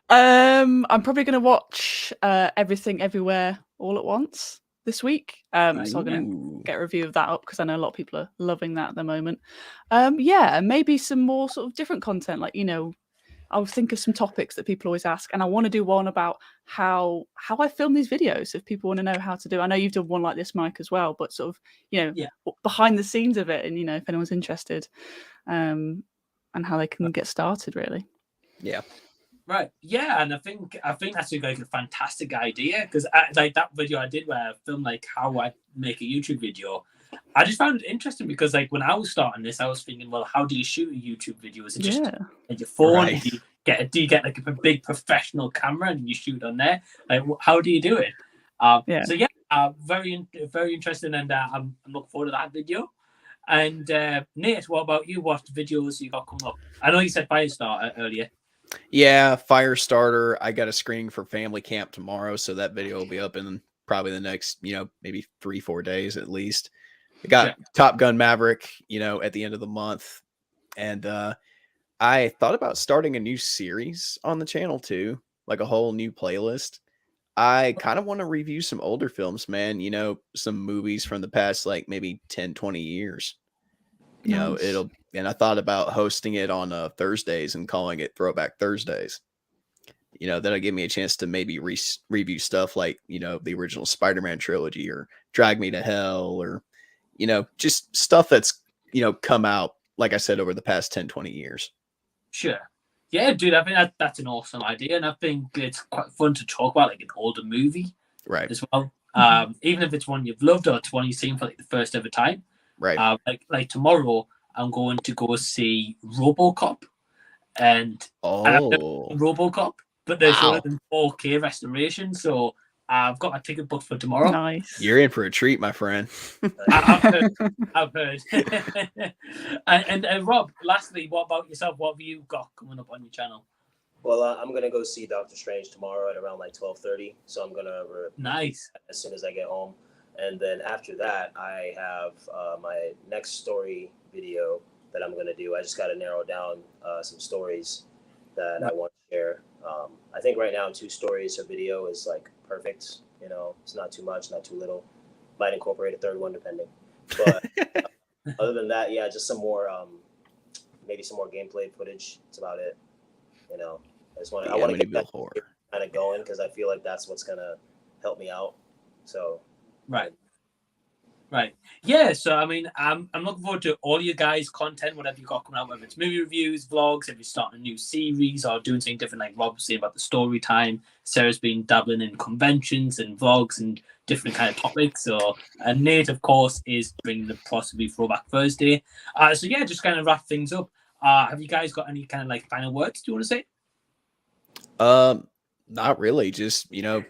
I'm probably going to watch Everything Everywhere All at Once this week. So I'm going to get a review of that up because I know a lot of people are loving that at the moment. Yeah, and maybe some more sort of different content, like, you know, I'll think of some topics that people always ask, and I want to do one about how I film these videos if people want to know how to do. I know you've done one like this, Mike, as well, but sort of, you know, behind the scenes of it, and, you know, if anyone's interested, and how they can get started, really. Yeah. Right. Yeah, and I think that's like a fantastic idea, because like that video I did where I filmed like how I make a YouTube video, I just found it interesting because like when I was starting this, I was thinking, well, how do you shoot a YouTube video? Is it just like your phone? Right. Do you get like a big professional camera and you shoot on there? Like, how do you do it? So yeah, very interesting, and I'm looking forward to that video. And Nate, what about you? What videos you got coming up? I know you said Firestarter earlier. Yeah, Firestarter. I got a screening for Family Camp tomorrow, so that video will be up in probably the next, you know, maybe 3-4 days at least. I got Top Gun Maverick, you know, at the end of the month. And I thought about starting a new series on the channel too, like a whole new playlist. I kind of want to review some older films, man, you know, some movies from the past, like maybe 10, 20 years. You know, and I thought about hosting it on Thursdays and calling it Throwback Thursdays. You know, that'll give me a chance to maybe review stuff like, you know, the original Spider-Man trilogy or Drag Me to Hell, or, you know, just stuff that's, you know, come out, like I said, over the past 10, 20 years. Sure. Yeah, dude, I think that's an awesome idea. And I think it's quite fun to talk about like an older movie as well. Even if it's one you've loved or it's one you've seen for like the first ever time. Right. Like tomorrow, I'm going to go see RoboCop, and I've never seen RoboCop, but they're showing it in 4K restoration. So I've got my ticket booked for tomorrow. Nice. You're in for a treat, my friend. I've heard. and Rob, lastly, what about yourself? What have you got coming up on your channel? Well, I'm gonna go see Doctor Strange tomorrow at around like 12:30. So I'm gonna nice as soon as I get home. And then after that, I have my next story video that I'm going to do. I just got to narrow down some stories that I want to share. I think right now 2 stories a video is like perfect. You know, it's not too much, not too little. Might incorporate a 3rd one depending. But other than that, yeah, just some more, maybe some more gameplay footage. That's about it. You know, I want to get that kind of going because I feel like that's what's going to help me out. So. Right. Yeah, so I mean, I'm looking forward to all your guys' content, whatever you got coming out, whether it's movie reviews, vlogs, if you're starting a new series or doing something different, like Rob was saying about the story time. Sarah's been dabbling in conventions and vlogs and different kind of topics. So, and Nate, of course, is bringing the possibly Throwback Thursday. So yeah, just kind of wrap things up. Have you guys got any kind of like final words do you want to say? Not really. Just, you know,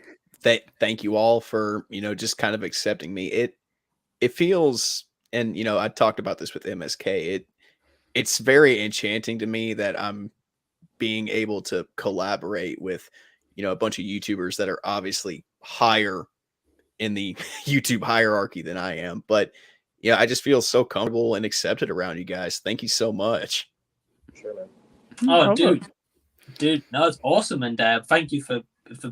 thank you all for, you know, just kind of accepting me. It feels, and, you know, I talked about this with MSK. It's very enchanting to me that I'm being able to collaborate with, you know, a bunch of YouTubers that are obviously higher in the YouTube hierarchy than I am. But, yeah, I just feel so comfortable and accepted around you guys. Thank you so much. Sure, man. No Oh, problem. dude, no, it's awesome, and thank you for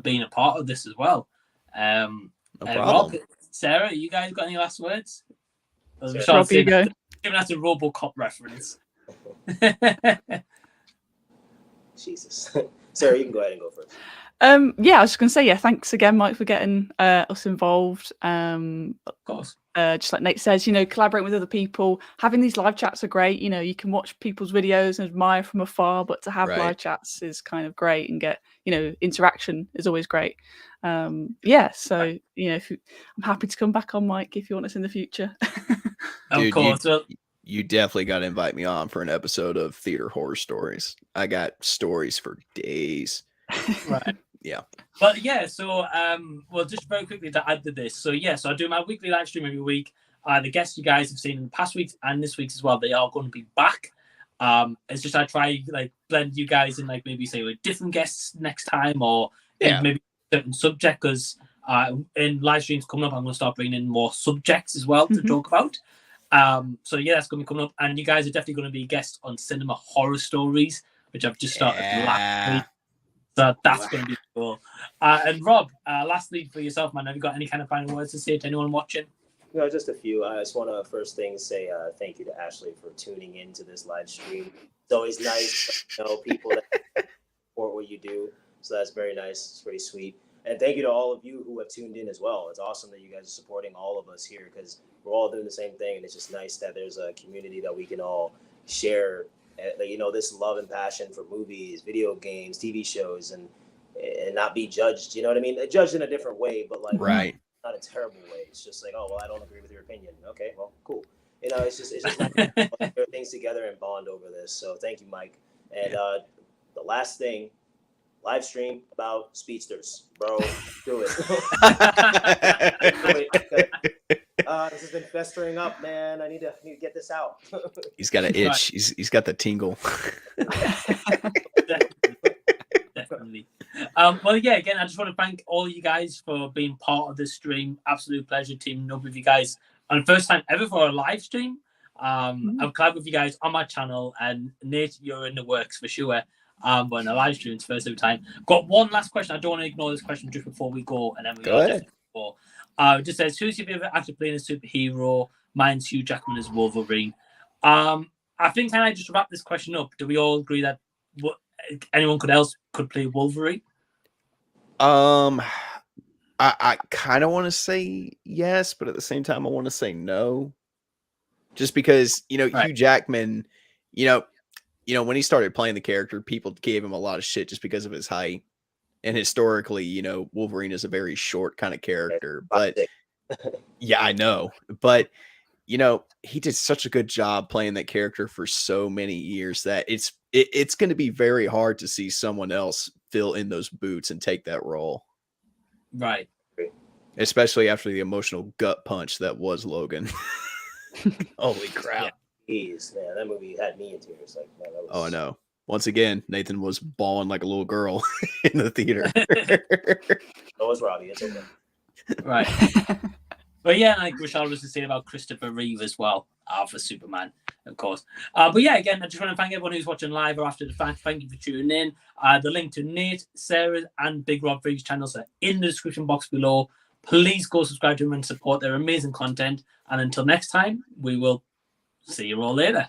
being a part of this as well. No Rob, problem. Sarah, you guys got any last words? Sarah. Rob, you go. Given that's a RoboCop reference. Jesus. Sarah, you can go ahead and go first. Yeah, I was just gonna say, yeah, thanks again, Mike, for getting us involved. Of course. Just like Nate says, collaborating with other people, having these live chats are great. You can watch people's videos and admire from afar, but to have Right. live chats is kind of great, and get interaction is always great. Yeah, so I'm happy to come back on, Mike, if you want us in the future. Of Dude, course. you definitely got to invite me on for an episode of Theater Horror Stories. I got stories for days. Right. Yeah. But yeah, so well, just very quickly to add to this. So I do my weekly live stream every week. The guests you guys have seen in the past weeks and this week's as well, they are going to be back. It's just I try like blend you guys in, like maybe say with different guests next time, or in maybe a certain subject, because in live streams coming up, I'm going to start bringing in more subjects as well to talk about. So yeah, that's going to be coming up, and you guys are definitely going to be guests on cinema horror stories, which I've just started last week. So that's going to be cool. And Rob, lastly for yourself, man, have you got any kind of final words to say to anyone watching? No, just a few. I just want to first thing say thank you to Ashley for tuning into this live stream. It's always nice to know people that support what you do. So that's very nice. It's pretty sweet. And thank you to all of you who have tuned in as well. It's awesome that you guys are supporting all of us here, because we're all doing the same thing. And it's just nice that there's a community that we can all share, this love and passion for movies, video games, TV shows, and not be judged. You know what I mean? Judged in a different way, but like not a terrible way. It's just like, oh, well, I don't agree with your opinion. Okay, well, cool. It's just nice to put things together and bond over this. So thank you, Mike. And the last thing, live stream about speedsters, bro. Do it. This has been festering up, man. I need to get this out. He's got an itch. He's got the tingle. Definitely. Well, yeah, again, I just want to thank all you guys for being part of this stream. Absolute pleasure teaming up with you guys. And first time ever for a live stream. I'm glad with you guys on my channel. And Nate, you're in the works for sure. But in a live stream, it's first every time. Got one last question. I don't want to ignore this question just before we go. And then we go ahead. It just says, who's your favorite actor playing a superhero? Mine's Hugh Jackman as Wolverine. I think, can I just wrap this question up? Do we all agree that anyone could play Wolverine? I kind of want to say yes, but at the same time, I want to say no. Just because, Hugh Jackman, when he started playing the character, people gave him a lot of shit just because of his height. And historically, Wolverine is a very short kind of character. But yeah, I know. But, he did such a good job playing that character for so many years that it's going to be very hard to see someone else fill in those boots and take that role. Right. Especially after the emotional gut punch that was Logan. Holy crap. Jeez, man, that movie had me in tears. Like, man, that was... Oh, I know. Once again, Nathan was bawling like a little girl in the theater. So was Robbie. It's okay. Right. But yeah, like Rashad was to say about Christopher Reeve as well, for Superman, of course. But yeah, again, I just want to thank everyone who's watching live or after the fact. Thank you for tuning in. The link to Nate, Sarah, and Big Rob Reeve's channels are in the description box below. Please go subscribe to them and support their amazing content. And until next time, we will see you all later.